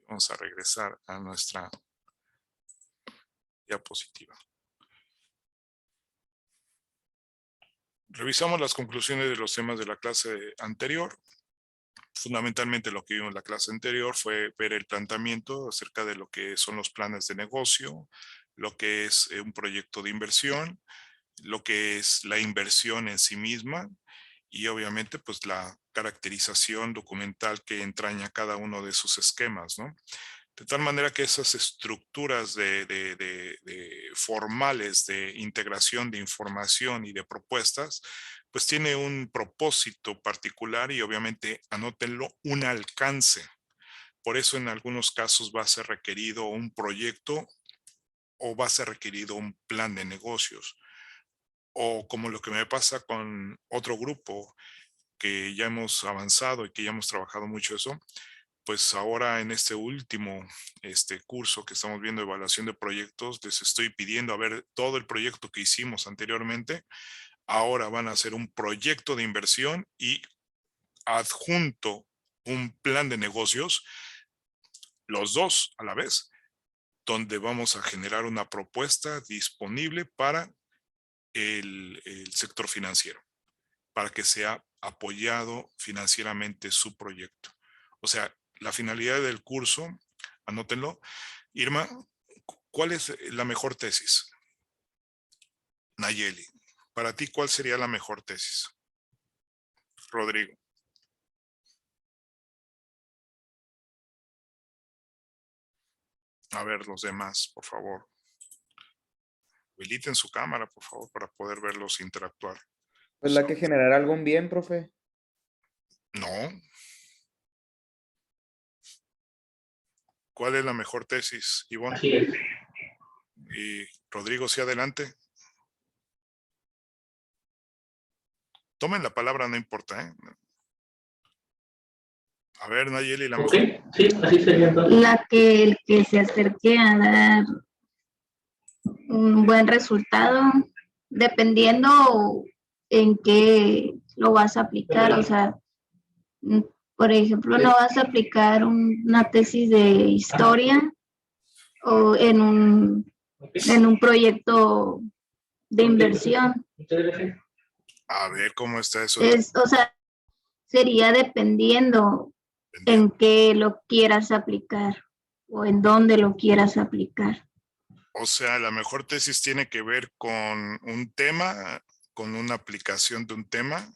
Vamos a regresar a nuestra diapositiva. Revisamos las conclusiones de los temas de la clase anterior. Fundamentalmente lo que vimos en la clase anterior fue ver el planteamiento acerca de lo que son los planes de negocio, lo que es un proyecto de inversión, lo que es la inversión en sí misma y obviamente pues la caracterización documental que entraña cada uno de esos esquemas, ¿no? De tal manera que esas estructuras formales de integración de información y de propuestas, pues tiene un propósito particular y obviamente anótenlo, un alcance. Por eso en algunos casos va a ser requerido un proyecto o va a ser requerido un plan de negocios. O como lo que me pasa con otro grupo que ya hemos avanzado y que ya hemos trabajado mucho eso, pues ahora en este último curso que estamos viendo, evaluación de proyectos, les estoy pidiendo a ver todo el proyecto que hicimos anteriormente. Ahora van a hacer un proyecto de inversión y adjunto un plan de negocios, los dos a la vez, donde vamos a generar una propuesta disponible para el sector financiero, para que sea apoyado financieramente su proyecto. O sea, la finalidad del curso, anótenlo. Irma, ¿cuál es la mejor tesis? Nayeli, para ti, ¿cuál sería la mejor tesis? Rodrigo. A ver, los demás, por favor. Habiliten su cámara, por favor, para poder verlos interactuar. Pues la que generará algún bien, profe. No. ¿Cuál es la mejor tesis, Ivonne? Así es. Y Rodrigo, sí, adelante. Tomen la palabra, no importa, ¿eh? A ver, Nayeli, la Ok, mejor. sí, así sería entonces. El que se acerque a dar un buen resultado, dependiendo en qué lo vas a aplicar. O sea, por ejemplo, no vas a aplicar una tesis de historia o en un proyecto de inversión. Muchas gracias. A ver cómo está eso. O sea, sería dependiendo en qué lo quieras aplicar o en dónde lo quieras aplicar. O sea, la mejor tesis tiene que ver con un tema, con una aplicación de un tema.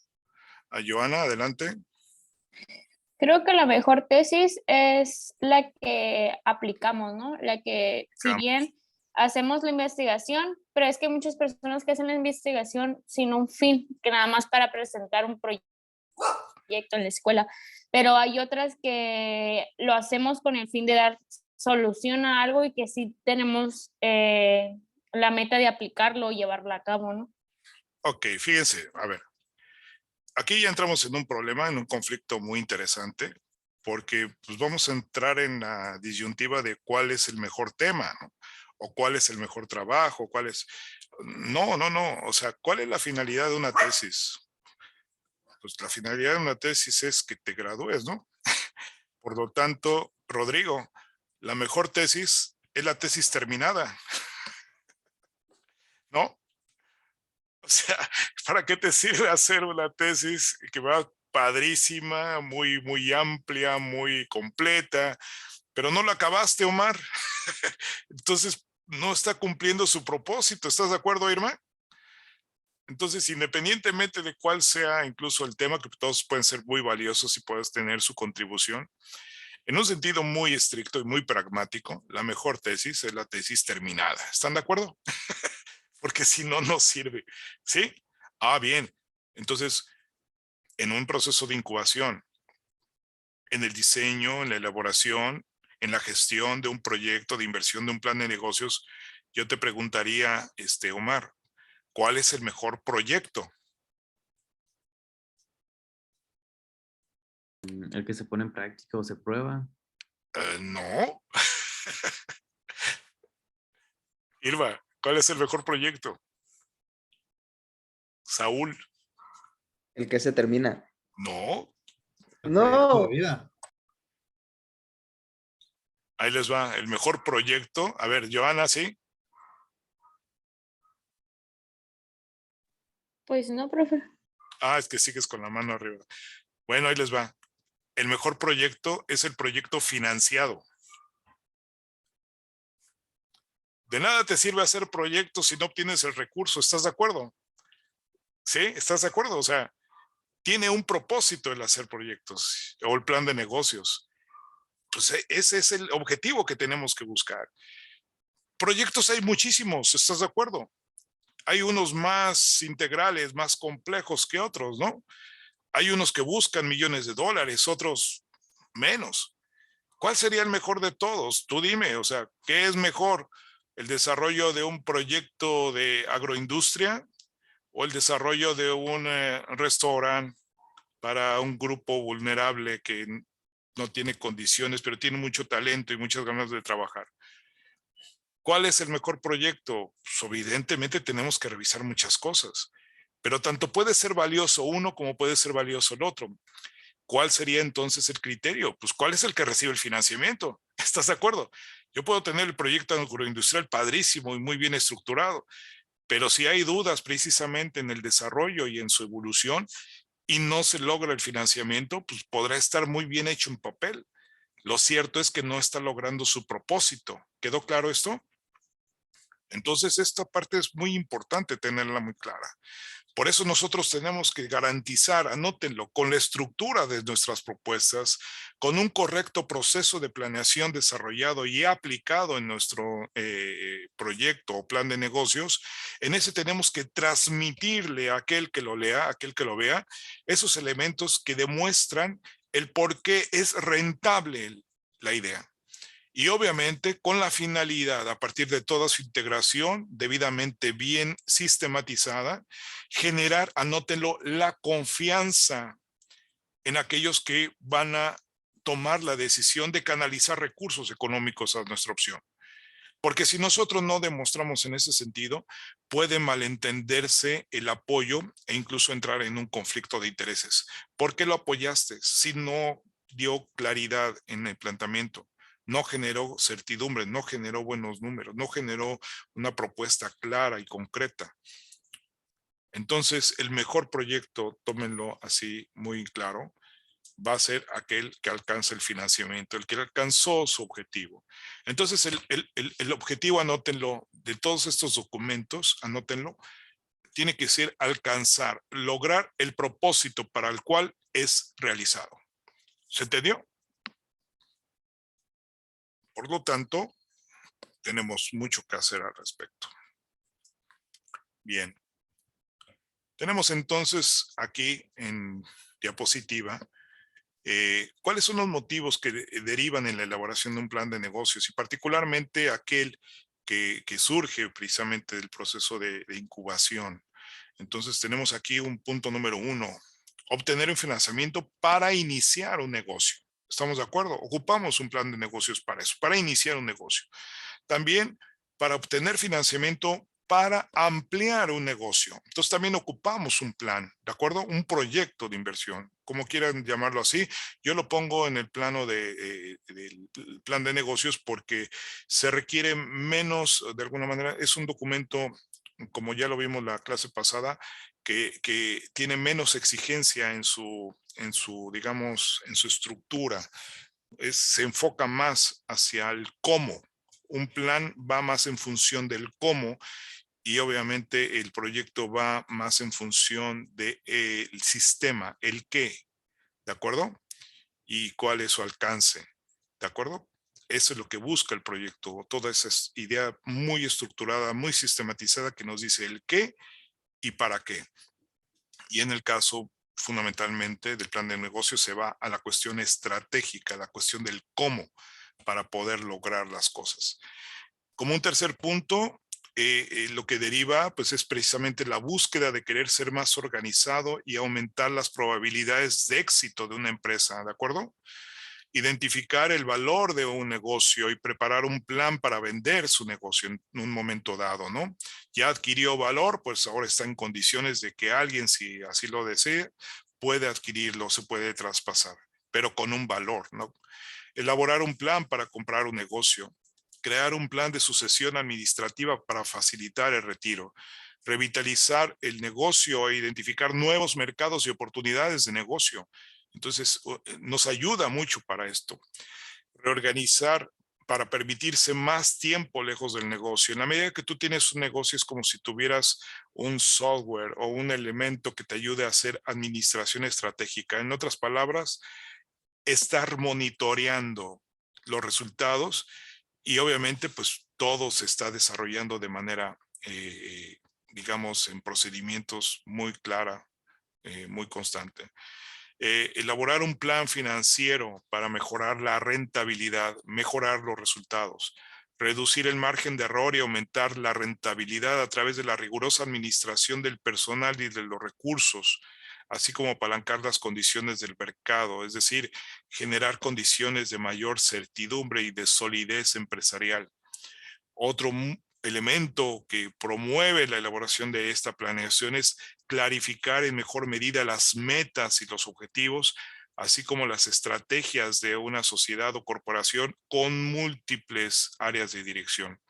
A Joana, adelante. Creo que la mejor tesis es la que aplicamos, ¿no? La que, si bien hacemos la investigación, pero es que hay muchas personas que hacen la investigación sin un fin, que nada más para presentar un proyecto en la escuela, pero hay otras que lo hacemos con el fin de dar solución a algo y que sí tenemos la meta de aplicarlo o llevarlo a cabo, ¿no? Ok, fíjense, a ver. Aquí ya entramos en un problema, en un conflicto muy interesante, porque pues vamos a entrar en la disyuntiva de cuál es el mejor tema, ¿no? O cuál es el mejor trabajo, cuál es... No, o sea, ¿cuál es la finalidad de una tesis? Pues la finalidad de una tesis es que te gradúes, ¿no? Por lo tanto, Rodrigo, la mejor tesis es la tesis terminada, ¿no? O sea, ¿para qué te sirve hacer una tesis que va padrísima, muy amplia, muy completa, pero no la acabaste, Omar? Entonces, no está cumpliendo su propósito. ¿Estás de acuerdo, Irma? Entonces, independientemente de cuál sea incluso el tema, que todos pueden ser muy valiosos y puedes tener su contribución, en un sentido muy estricto y muy pragmático, la mejor tesis es la tesis terminada. ¿Están de acuerdo? Porque si no, no sirve. ¿Sí? Ah, bien. Entonces, en un proceso de incubación, en el diseño, en la elaboración, en la gestión de un proyecto de inversión, de un plan de negocios, yo te preguntaría, Omar, ¿cuál es el mejor proyecto? El que se pone en práctica o se prueba. No. Irva, ¿cuál es el mejor proyecto? Saúl, El que se termina. no. No. Ahí les va, el mejor proyecto. A ver, Joana, ¿sí? Pues no, profe. Ah, es que sigues con la mano arriba. Bueno, ahí les va. El mejor proyecto es el proyecto financiado. De nada te sirve hacer proyectos si no obtienes el recurso. ¿Estás de acuerdo? ¿Sí? ¿Estás de acuerdo? O sea, tiene un propósito el hacer proyectos o el plan de negocios. Pues ese es el objetivo que tenemos que buscar. Proyectos hay muchísimos, ¿estás de acuerdo? Hay unos más integrales, más complejos que otros, ¿no? Hay unos que buscan millones de dólares, otros menos. ¿Cuál sería el mejor de todos? Tú dime, o sea, ¿qué es mejor? ¿El desarrollo de un proyecto de agroindustria o el desarrollo de un restaurante para un grupo vulnerable que no tiene condiciones, pero tiene mucho talento y muchas ganas de trabajar? ¿Cuál es el mejor proyecto? Pues evidentemente tenemos que revisar muchas cosas, pero tanto puede ser valioso uno como puede ser valioso el otro. ¿Cuál sería entonces el criterio? Pues ¿cuál es el que recibe el financiamiento? ¿Estás de acuerdo? Yo puedo tener el proyecto agroindustrial padrísimo y muy bien estructurado, pero si hay dudas precisamente en el desarrollo y en su evolución y no se logra el financiamiento, pues podrá estar muy bien hecho en papel. Lo cierto es que no está logrando su propósito. ¿Quedó claro esto? Entonces, esta parte es muy importante tenerla muy clara. Por eso nosotros tenemos que garantizar, anótenlo, con la estructura de nuestras propuestas, con un correcto proceso de planeación desarrollado y aplicado en nuestro proyecto o plan de negocios. En ese tenemos que transmitirle a aquel que lo lea, a aquel que lo vea, esos elementos que demuestran el por qué es rentable la idea. Y obviamente con la finalidad, a partir de toda su integración debidamente bien sistematizada, generar, anótenlo, la confianza en aquellos que van a tomar la decisión de canalizar recursos económicos a nuestra opción. Porque si nosotros no demostramos en ese sentido, puede malentenderse el apoyo e incluso entrar en un conflicto de intereses. ¿Por qué lo apoyaste si no dio claridad en el planteamiento? No generó certidumbre, no generó buenos números, no generó una propuesta clara y concreta. Entonces, el mejor proyecto, tómenlo así muy claro, va a ser aquel que alcanza el financiamiento, el que alcanzó su objetivo. Entonces, el objetivo, anótenlo, de todos estos documentos, anótenlo, tiene que ser alcanzar, lograr el propósito para el cual es realizado. ¿Se entendió? Por lo tanto, tenemos mucho que hacer al respecto. Bien. Tenemos entonces aquí en diapositiva cuáles son los motivos que derivan en la elaboración de un plan de negocios y particularmente aquel que surge precisamente del proceso de incubación. Entonces tenemos aquí un punto número 1, obtener un financiamiento para iniciar un negocio. ¿Estamos de acuerdo? Ocupamos un plan de negocios para eso, para iniciar un negocio. También para obtener financiamiento para ampliar un negocio. Entonces también ocupamos un plan, ¿de acuerdo? Un proyecto de inversión, como quieran llamarlo así. Yo lo pongo en el plano del plan de negocios porque se requiere menos, de alguna manera, es un documento, como ya lo vimos la clase pasada, que tiene menos exigencia en su, digamos, en su estructura. Se enfoca más hacia el cómo. Un plan va más en función del cómo y obviamente el proyecto va más en función del sistema, el qué, ¿de acuerdo? Y cuál es su alcance, ¿de acuerdo? Eso es lo que busca el proyecto, toda esa idea muy estructurada, muy sistematizada que nos dice el qué y para qué. Y en el caso fundamentalmente del plan de negocio se va a la cuestión estratégica, la cuestión del cómo para poder lograr las cosas. Como un tercer punto, lo que deriva pues es precisamente la búsqueda de querer ser más organizado y aumentar las probabilidades de éxito de una empresa, ¿de acuerdo? Identificar el valor de un negocio y preparar un plan para vender su negocio en un momento dado, ¿no? Ya adquirió valor, pues ahora está en condiciones de que alguien, si así lo desea, puede adquirirlo, se puede traspasar, pero con un valor, ¿no? Elaborar un plan para comprar un negocio, crear un plan de sucesión administrativa para facilitar el retiro, revitalizar el negocio e identificar nuevos mercados y oportunidades de negocio. Entonces, nos ayuda mucho para esto. Reorganizar para permitirse más tiempo lejos del negocio. En la medida que tú tienes un negocio, es como si tuvieras un software o un elemento que te ayude a hacer administración estratégica. En otras palabras, estar monitoreando los resultados y obviamente pues todo se está desarrollando de manera, digamos, en procedimientos muy clara, muy constante. Elaborar un plan financiero para mejorar la rentabilidad, mejorar los resultados, reducir el margen de error y aumentar la rentabilidad a través de la rigurosa administración del personal y de los recursos, así como apalancar las condiciones del mercado, es decir, generar condiciones de mayor certidumbre y de solidez empresarial. Otro elemento que promueve la elaboración de esta planeación es clarificar en mejor medida las metas y los objetivos, así como las estrategias de una sociedad o corporación con múltiples áreas de dirección.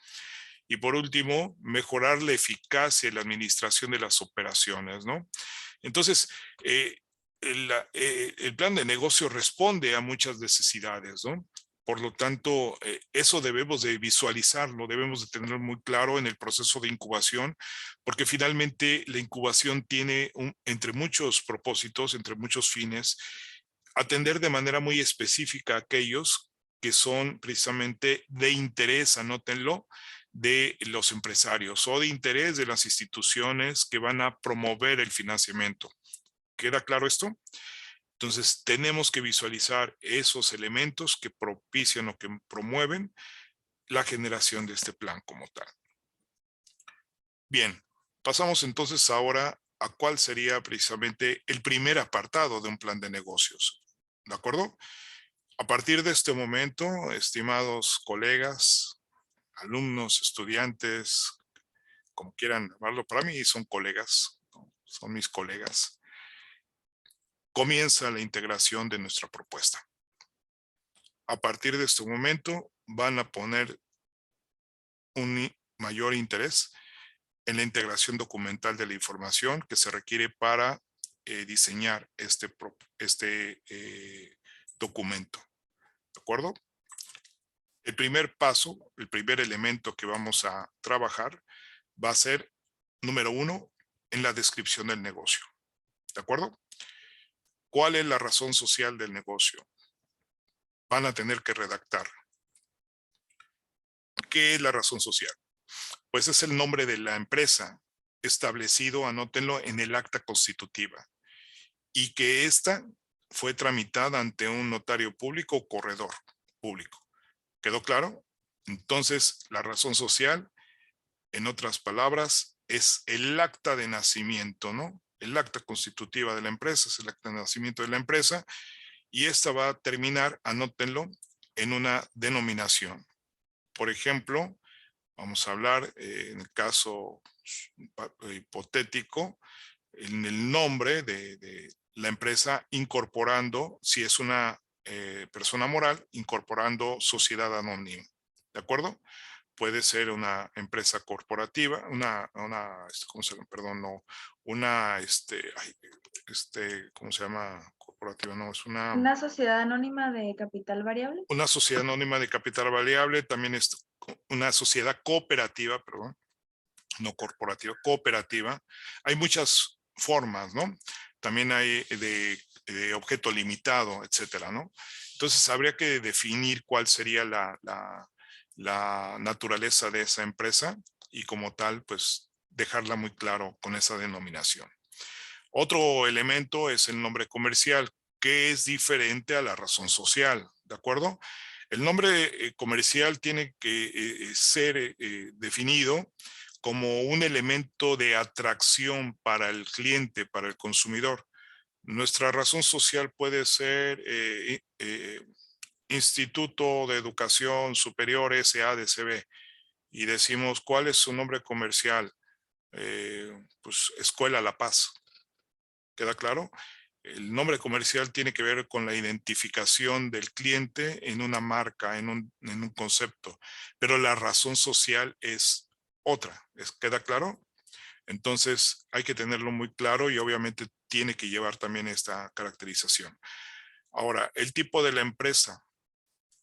Y por último, mejorar la eficacia y la administración de las operaciones, ¿no? Entonces, el plan de negocio responde a muchas necesidades, ¿no? Por lo tanto, eso debemos de visualizarlo, debemos de tenerlo muy claro en el proceso de incubación, porque finalmente la incubación tiene, entre muchos propósitos, entre muchos fines, atender de manera muy específica a aquellos que son precisamente de interés, anótenlo, de los empresarios o de interés de las instituciones que van a promover el financiamiento. ¿Queda claro esto? Entonces, tenemos que visualizar esos elementos que propician o que promueven la generación de este plan como tal. Bien, pasamos entonces ahora a cuál sería precisamente el primer apartado de un plan de negocios. ¿De acuerdo? A partir de este momento, estimados colegas, alumnos, estudiantes, como quieran llamarlo, para mí son colegas, ¿no? Son mis colegas. Comienza la integración de nuestra propuesta. A partir de este momento van a poner un mayor interés en la integración documental de la información que se requiere para diseñar este documento. ¿De acuerdo? El primer paso, el primer elemento que vamos a trabajar va a ser, número 1, en la descripción del negocio. ¿De acuerdo? ¿Cuál es la razón social del negocio? Van a tener que redactar. ¿Qué es la razón social? Pues es el nombre de la empresa establecido, anótenlo, en el acta constitutiva y que ésta fue tramitada ante un notario público o corredor público. ¿Quedó claro? Entonces, la razón social, en otras palabras, es el acta de nacimiento, ¿no? El acta constitutiva de la empresa es el acta de nacimiento de la empresa y esta va a terminar, anótenlo, en una denominación. Por ejemplo, vamos a hablar en el caso hipotético, en el nombre de la empresa incorporando, si es una persona moral, incorporando sociedad anónima. ¿De acuerdo? Puede ser una empresa corporativa, ¿cómo se llama? Perdón, no, ¿cómo se llama? Corporativa, no, es ¿Una sociedad anónima de capital variable? Una sociedad anónima de capital variable, también es una sociedad cooperativa, perdón, no corporativa, cooperativa. Hay muchas formas, ¿no? También hay de objeto limitado, etcétera, ¿no? Entonces habría que definir cuál sería la naturaleza de esa empresa y como tal, pues dejarla muy claro con esa denominación. Otro elemento es el nombre comercial, que es diferente a la razón social, ¿de acuerdo? El nombre comercial tiene que ser definido como un elemento de atracción para el cliente, para el consumidor. Nuestra razón social puede ser Instituto de Educación Superior SADCB, y decimos cuál es su nombre comercial, pues Escuela La Paz. ¿Queda claro? El nombre comercial tiene que ver con la identificación del cliente en una marca, en un concepto, pero la razón social es otra. ¿Queda claro? Entonces hay que tenerlo muy claro y obviamente tiene que llevar también esta caracterización. Ahora, el tipo de la empresa.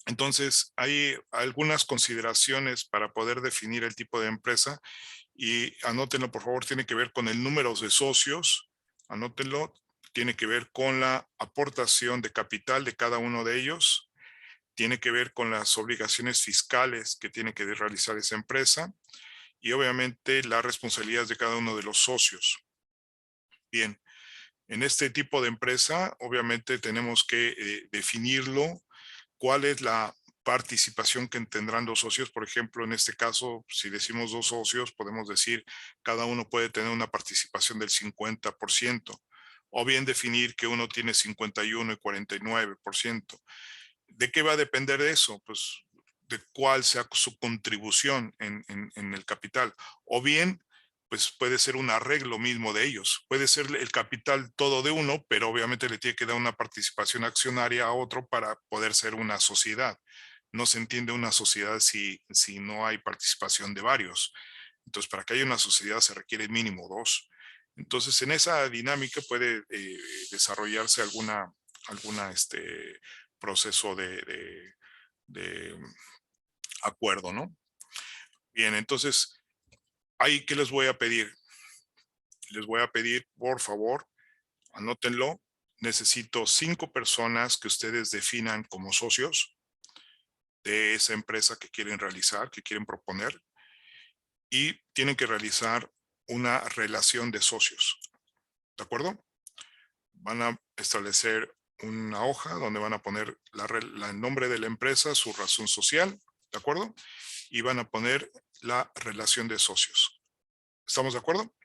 Entonces hay algunas consideraciones para poder definir el tipo de empresa, y anótenlo por favor. Tiene que ver con el número de socios, anótenlo. Tiene que ver con la aportación de capital de cada uno de ellos, tiene que ver con las obligaciones fiscales que tiene que realizar esa empresa, y obviamente las responsabilidades de cada uno de los socios. Bien, en este tipo de empresa obviamente tenemos que definirlo, cuál es la participación que tendrán los socios. Por ejemplo, en este caso, si decimos 2 socios, podemos decir cada uno puede tener una participación del 50%, o bien definir que uno tiene 51 y 49%. ¿De qué va a depender eso? Pues de cuál sea su contribución en el capital, o bien pues puede ser un arreglo mismo de ellos. Puede ser el capital todo de uno, pero obviamente le tiene que dar una participación accionaria a otro para poder ser una sociedad. No se entiende una sociedad si no hay participación de varios. Entonces, para que haya una sociedad se requiere mínimo 2. Entonces, en esa dinámica puede desarrollarse alguna proceso de acuerdo, ¿no? Bien, entonces, ahí, ¿qué les voy a pedir? Les voy a pedir, por favor, anótenlo. Necesito 5 personas que ustedes definan como socios de esa empresa que quieren realizar, que quieren proponer, y tienen que realizar una relación de socios. ¿De acuerdo? Van a establecer una hoja donde van a poner el nombre de la empresa, su razón social, ¿de acuerdo? Y van a poner la relación de socios. ¿Estamos de acuerdo?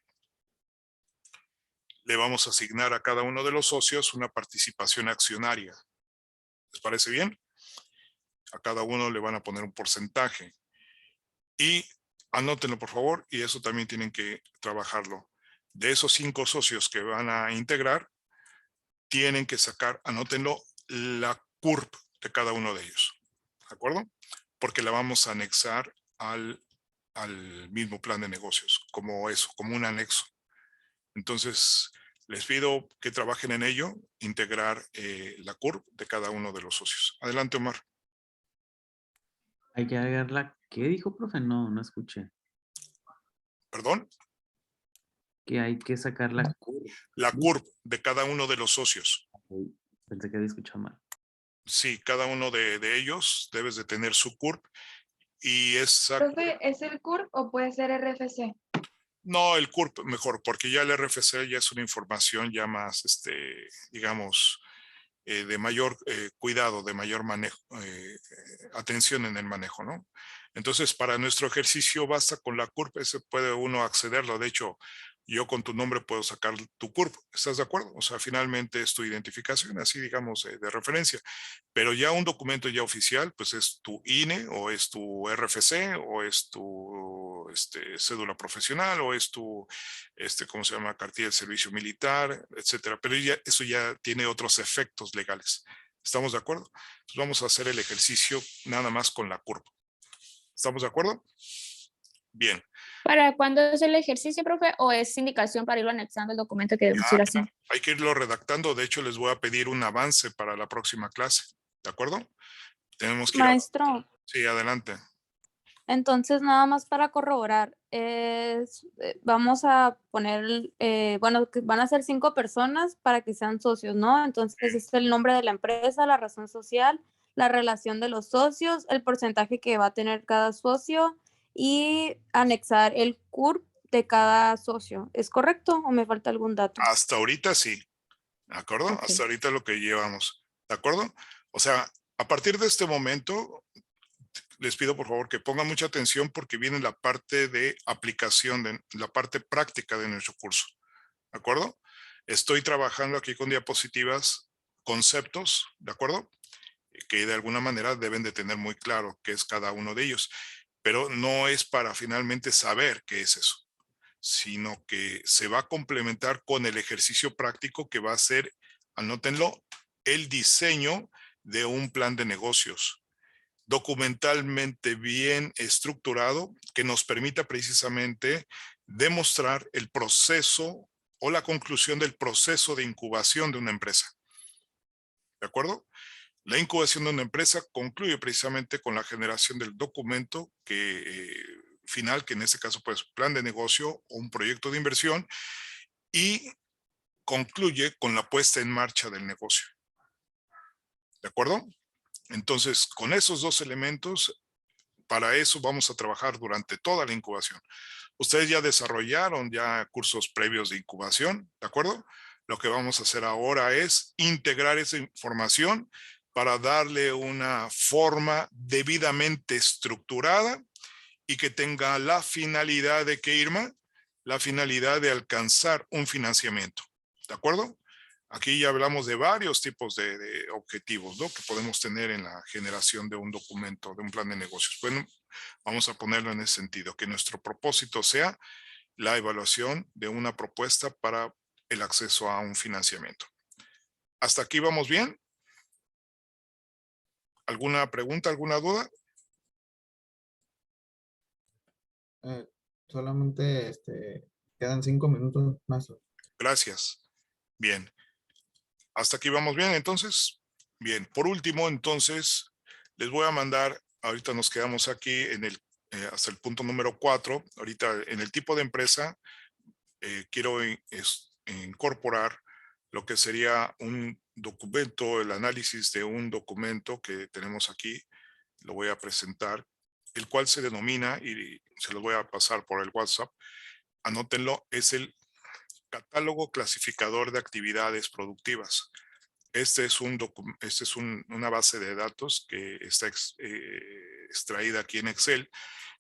Le vamos a asignar a cada uno de los socios una participación accionaria. ¿Les parece bien? A cada uno le van a poner un porcentaje. Y anótenlo por favor, y eso también tienen que trabajarlo. De esos 5 socios que van a integrar, tienen que sacar, anótenlo, la CURP de cada uno de ellos. ¿De acuerdo? Porque la vamos a anexar al mismo plan de negocios, como eso, como un anexo. Entonces, les pido que trabajen en ello, integrar la CURP de cada uno de los socios. Adelante, Omar. Hay que agregarla. ¿Qué dijo, profe? No escuché. ¿Perdón? Que hay que sacar la curva. La CURP de cada uno de los socios. Pensé que había escuchado mal. Sí, cada uno de ellos debes de tener su CURP. Y esa... Profe, ¿es el CURP o puede ser RFC? No, el CURP mejor, porque ya el RFC ya es una información ya más, digamos, de mayor cuidado, de mayor manejo, atención en el manejo, ¿no? Entonces, para nuestro ejercicio basta con la CURP, ese puede uno accederlo. De hecho, yo con tu nombre puedo sacar tu CURP, ¿estás de acuerdo? O sea, finalmente es tu identificación, así digamos, de referencia. Pero ya un documento ya oficial, pues es tu INE, o es tu RFC, o es tu cédula profesional, o es tu, ¿cómo se llama? Cartilla de servicio militar, etcétera. Pero ya, eso ya tiene otros efectos legales. ¿Estamos de acuerdo? Entonces vamos a hacer el ejercicio nada más con la CURP. ¿Estamos de acuerdo? Bien. ¿Para cuándo es el ejercicio, profe? ¿O es indicación para irlo anexando el documento que debemos ir haciendo? Hay que irlo redactando. De hecho, les voy a pedir un avance para la próxima clase. ¿De acuerdo? Tenemos que ir Maestro, Sí, adelante. entonces nada más para corroborar, vamos a poner, bueno, que van a ser 5 personas para que sean socios, ¿no? Entonces es el nombre de la empresa, la razón social, la relación de los socios, el porcentaje que va a tener cada socio y anexar el CURP de cada socio. ¿Es correcto o me falta algún dato? Hasta ahorita sí. ¿De acuerdo? Ok. Hasta ahorita lo que llevamos. ¿De acuerdo? O sea, a partir de este momento, les pido por favor que pongan mucha atención porque viene la parte de aplicación, la parte práctica de nuestro curso. ¿De acuerdo? Estoy trabajando aquí con diapositivas, conceptos, ¿de acuerdo? Que de alguna manera deben de tener muy claro qué es cada uno de ellos. Pero no es para finalmente saber qué es eso, sino que se va a complementar con el ejercicio práctico que va a ser, anótenlo, el diseño de un plan de negocios documentalmente bien estructurado que nos permita precisamente demostrar el proceso o la conclusión del proceso de incubación de una empresa. ¿De acuerdo? La incubación de una empresa concluye precisamente con la generación del documento final, que en este caso pues plan de negocio o un proyecto de inversión, y concluye con la puesta en marcha del negocio. ¿De acuerdo? Entonces, con esos dos elementos, para eso vamos a trabajar durante toda la incubación. Ustedes ya desarrollaron ya cursos previos de incubación, ¿de acuerdo? Lo que vamos a hacer ahora es integrar esa información para darle una forma debidamente estructurada y que tenga la finalidad de ¿qué, Irma? La finalidad de alcanzar un financiamiento, ¿de acuerdo? Aquí ya hablamos de varios tipos de objetivos, ¿no? Que podemos tener en la generación de un documento, de un plan de negocios. Bueno, vamos a ponerlo en ese sentido, que nuestro propósito sea la evaluación de una propuesta para el acceso a un financiamiento. ¿Hasta aquí vamos bien? ¿Alguna pregunta, alguna duda? Solamente quedan 5 minutos más. Gracias. Bien. ¿Hasta aquí vamos bien entonces? Bien. Por último, entonces, les voy a mandar, ahorita nos quedamos aquí en hasta el punto número 4. Ahorita en el tipo de empresa, quiero incorporar lo que sería un documento, el análisis de un documento que tenemos aquí. Lo voy a presentar, el cual se denomina, y se los voy a pasar por el WhatsApp, anótenlo, es el catálogo clasificador de actividades productivas. Este es una base de datos que está extraída aquí en Excel,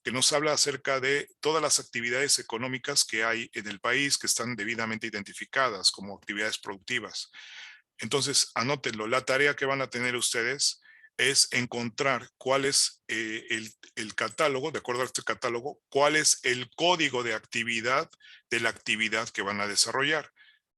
que nos habla acerca de todas las actividades económicas que hay en el país que están debidamente identificadas como actividades productivas. Entonces, anótenlo. La tarea que van a tener ustedes es encontrar cuál es el catálogo, de acuerdo a este catálogo, cuál es el código de actividad de la actividad que van a desarrollar.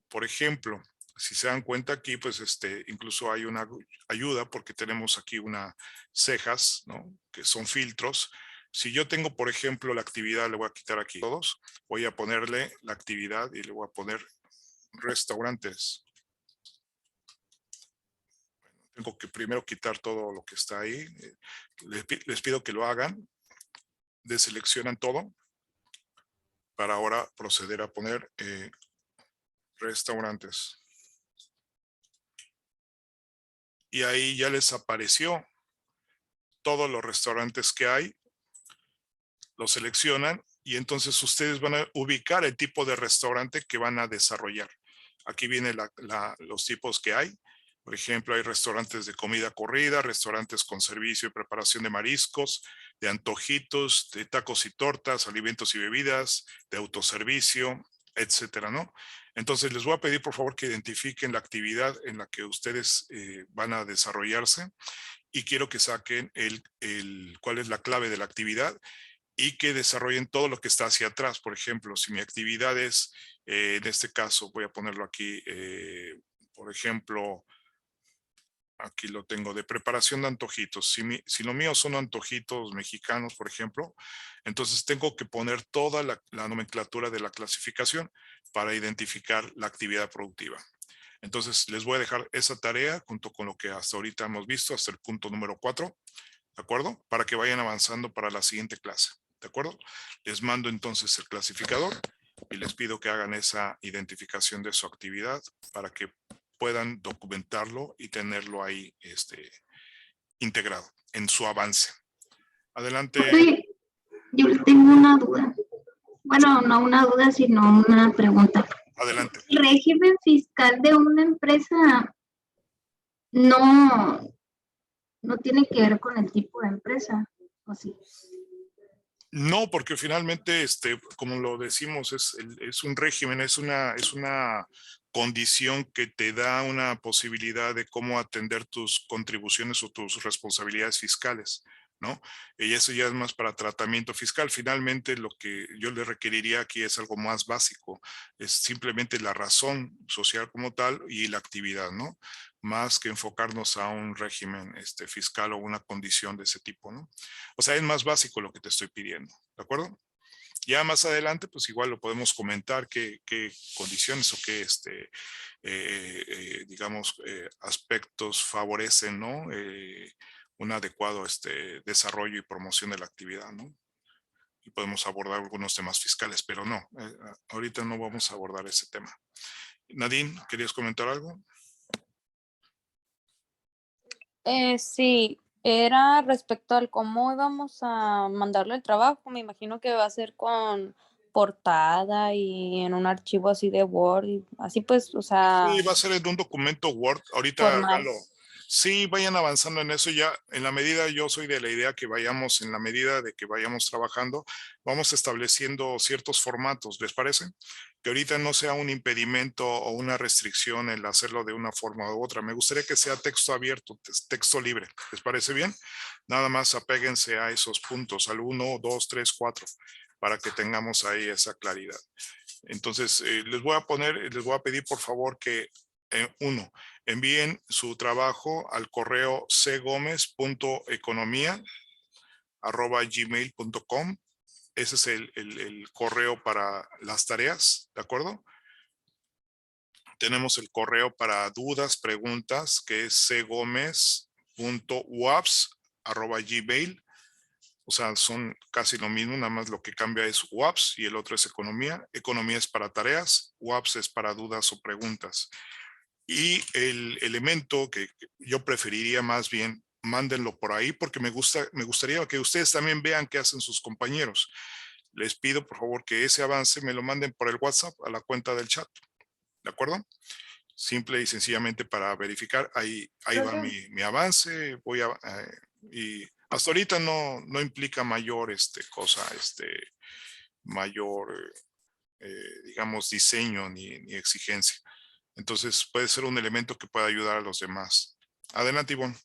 Por ejemplo, si se dan cuenta aquí, pues incluso hay una ayuda porque tenemos aquí unas cejas, ¿no? Que son filtros. Si yo tengo, por ejemplo, la actividad, le voy a quitar aquí todos, voy a ponerle la actividad y le voy a poner restaurantes. Tengo que primero quitar todo lo que está ahí. Les pido que lo hagan. Deseleccionan todo para ahora proceder a poner restaurantes. Y ahí ya les apareció todos los restaurantes que hay. Los seleccionan y entonces ustedes van a ubicar el tipo de restaurante que van a desarrollar. Aquí vienen los tipos que hay. Por ejemplo, hay restaurantes de comida corrida, restaurantes con servicio y preparación de mariscos, de antojitos, de tacos y tortas, alimentos y bebidas, de autoservicio, etcétera, ¿no? Entonces, les voy a pedir, por favor, que identifiquen la actividad en la que ustedes van a desarrollarse y quiero que saquen cuál es la clave de la actividad y que desarrollen todo lo que está hacia atrás. Por ejemplo, si mi actividad es, en este caso, voy a ponerlo aquí, por ejemplo, aquí lo tengo, de preparación de antojitos. Si lo mío son antojitos mexicanos, por ejemplo, entonces tengo que poner toda la nomenclatura de la clasificación para identificar la actividad productiva. Entonces les voy a dejar esa tarea junto con lo que hasta ahorita hemos visto, hasta el punto número 4, ¿de acuerdo? Para que vayan avanzando para la siguiente clase, ¿de acuerdo? Les mando entonces el clasificador y les pido que hagan esa identificación de su actividad para que puedan documentarlo y tenerlo ahí integrado en su avance. Adelante. Oye, yo tengo una duda. Bueno, no una duda, sino una pregunta. Adelante. El régimen fiscal de una empresa no tiene que ver con el tipo de empresa. ¿O sí? No, porque finalmente, como lo decimos, es un régimen, es una condición que te da una posibilidad de cómo atender tus contribuciones o tus responsabilidades fiscales, ¿no? Y eso ya es más para tratamiento fiscal. Finalmente, lo que yo le requeriría aquí es algo más básico, es simplemente la razón social como tal y la actividad, ¿no? Más que enfocarnos a un régimen fiscal o una condición de ese tipo, ¿no? O sea, es más básico lo que te estoy pidiendo, ¿de acuerdo? Ya más adelante, pues igual lo podemos comentar, qué condiciones o qué, digamos, aspectos favorecen, ¿no? Un adecuado desarrollo y promoción de la actividad, ¿no? Y podemos abordar algunos temas fiscales, pero no, ahorita no vamos a abordar ese tema. Nadine, ¿querías comentar algo? Sí, era respecto al cómo íbamos a mandarle el trabajo. Me imagino que va a ser con portada y en un archivo así de Word, y así pues, o sea, Sí, va a ser en un documento Word. Ahorita formal. háganlo. Sí, vayan avanzando en eso ya. En la medida, yo soy de la idea que vayamos, en la medida de que vayamos trabajando, vamos estableciendo ciertos formatos. ¿Les parece? Que ahorita no sea un impedimento o una restricción el hacerlo de una forma u otra. Me gustaría que sea texto abierto, texto libre. ¿Les parece bien? Nada más apéguense a esos puntos, al 1, 2, 3, 4, para que tengamos ahí esa claridad. Entonces, les voy a pedir por favor que, uno, envíen su trabajo al correo cgomez.economia@gmail.com. Ese es el correo para las tareas, ¿de acuerdo? Tenemos el correo para dudas, preguntas, que es cgomez.uaps@gmail. O sea, son casi lo mismo, nada más lo que cambia es UAPS y el otro es economía. Economía es para tareas, UAPS es para dudas o preguntas. Y el elemento que yo preferiría más bien, mándenlo por ahí porque me gustaría que ustedes también vean qué hacen sus compañeros. Les pido por favor que ese avance me lo manden por el WhatsApp a la cuenta del chat. ¿De acuerdo? Simple y sencillamente para verificar. Ahí va Profe. mi avance. Y hasta ahorita no implica mayor cosa, mayor, digamos, diseño ni exigencia. Entonces puede ser un elemento que pueda ayudar a los demás. Adelante, Ivonne.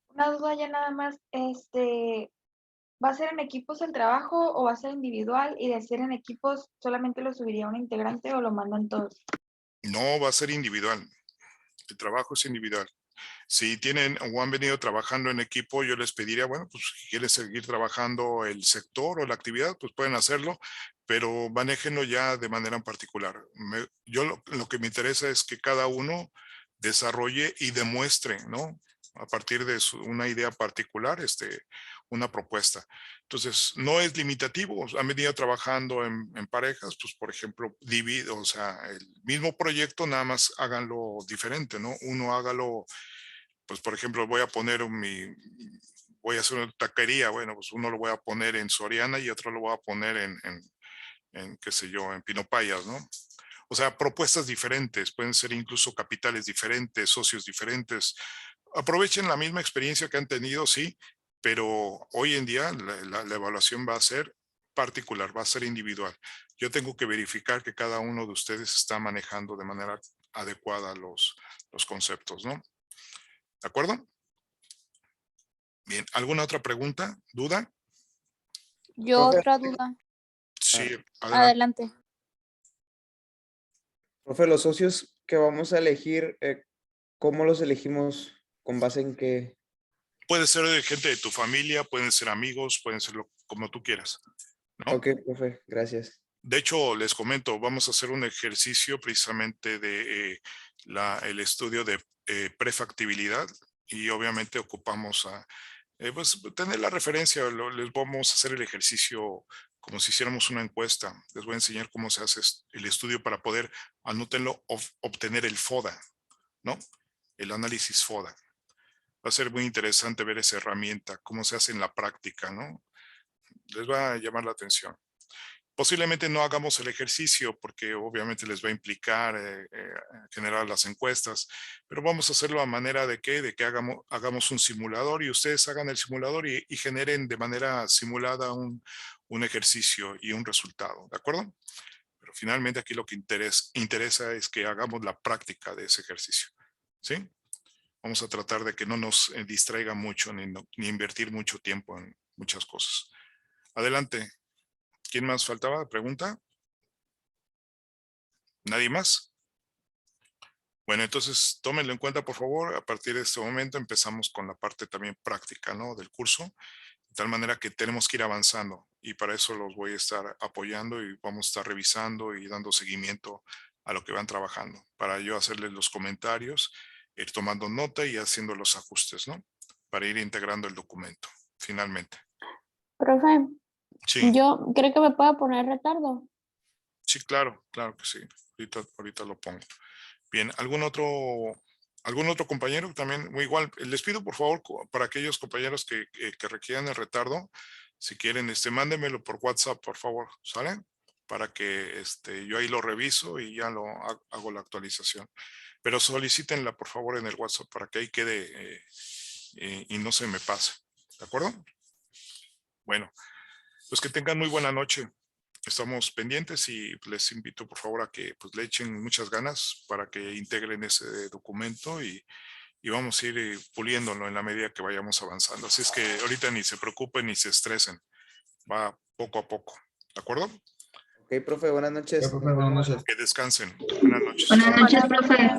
Una duda ya nada más, ¿va a ser en equipos el trabajo o va a ser individual? Y de ser en equipos, ¿solamente lo subiría un integrante o lo mandan todos? No, va a ser individual. El trabajo es individual. Si tienen o han venido trabajando en equipo, yo les pediría, bueno, pues si quieren seguir trabajando el sector o la actividad, pues pueden hacerlo, pero manéjenlo ya de manera en particular. Lo que me interesa es que cada uno desarrolle y demuestre, ¿no? A partir de una idea particular, una propuesta. Entonces, no es limitativo. Han venido trabajando en parejas, pues, por ejemplo, o sea, el mismo proyecto, nada más háganlo diferente, ¿no? Uno hágalo, pues, por ejemplo, voy a hacer una taquería, bueno, pues uno lo voy a poner en Soriana y otro lo voy a poner en qué sé yo, en Pino Payas, ¿no? O sea, propuestas diferentes, pueden ser incluso capitales diferentes, socios diferentes. Aprovechen la misma experiencia que han tenido, sí, pero hoy en día la evaluación va a ser particular, va a ser individual. Yo tengo que verificar que cada uno de ustedes está manejando de manera adecuada los conceptos, ¿no? ¿De acuerdo? Bien, ¿alguna otra pregunta? ¿Duda? Yo Profe, otra duda. Sí, adelante. Adelante. profe, los socios que vamos a elegir, ¿cómo los elegimos? ¿Con base en qué? Puede ser de gente de tu familia, pueden ser amigos, pueden ser como tú quieras, ¿no? Ok, profe, gracias. De hecho, les comento, vamos a hacer un ejercicio precisamente de el estudio de prefactibilidad y obviamente ocupamos pues, tener la referencia. Les vamos a hacer el ejercicio como si hiciéramos una encuesta. Les voy a enseñar cómo se hace el estudio para poder, anótenlo, obtener el FODA, ¿no? El análisis FODA. Va a ser muy interesante ver esa herramienta, cómo se hace en la práctica, ¿no? Les va a llamar la atención. Posiblemente no hagamos el ejercicio porque obviamente les va a implicar generar las encuestas, pero vamos a hacerlo a manera de que hagamos un simulador y ustedes hagan el simulador y generen de manera simulada un ejercicio y un resultado, ¿de acuerdo? Pero finalmente aquí lo que interesa es que hagamos la práctica de ese ejercicio, ¿sí? Vamos a tratar de que no nos distraiga mucho ni invertir mucho tiempo en muchas cosas. Adelante. ¿Quién más faltaba? ¿Pregunta? ¿Nadie más? Bueno, entonces tómenlo en cuenta, por favor. A partir de este momento empezamos con la parte también práctica, ¿no? Del curso. De tal manera que tenemos que ir avanzando y para eso los voy a estar apoyando y vamos a estar revisando y dando seguimiento a lo que van trabajando. Para yo hacerles los comentarios, ir tomando nota y haciendo los ajustes, ¿no? Para ir integrando el documento, finalmente. Profe, Sí. yo creo que me puedo poner retardo. Sí, claro que sí. Ahorita lo pongo. Bien, ¿algún otro compañero también? Igual, les pido por favor, para aquellos compañeros que requieran el retardo, si quieren, mándenmelo por WhatsApp, por favor, ¿sale? Para que yo ahí lo reviso y ya lo hago la actualización. Pero solicítenla, por favor, en el WhatsApp para que ahí quede y no se me pase. ¿De acuerdo? Bueno, pues que tengan muy buena noche. Estamos pendientes y les invito por favor a que pues, le echen muchas ganas para que integren ese documento y vamos a ir puliéndolo en la medida que vayamos avanzando. Así es que ahorita ni se preocupen ni se estresen. Va poco a poco. ¿De acuerdo? Ok, profe, buenas noches. Ya, profe, buenas noches. Que descansen. Buenas noches. Buenas noches, profe.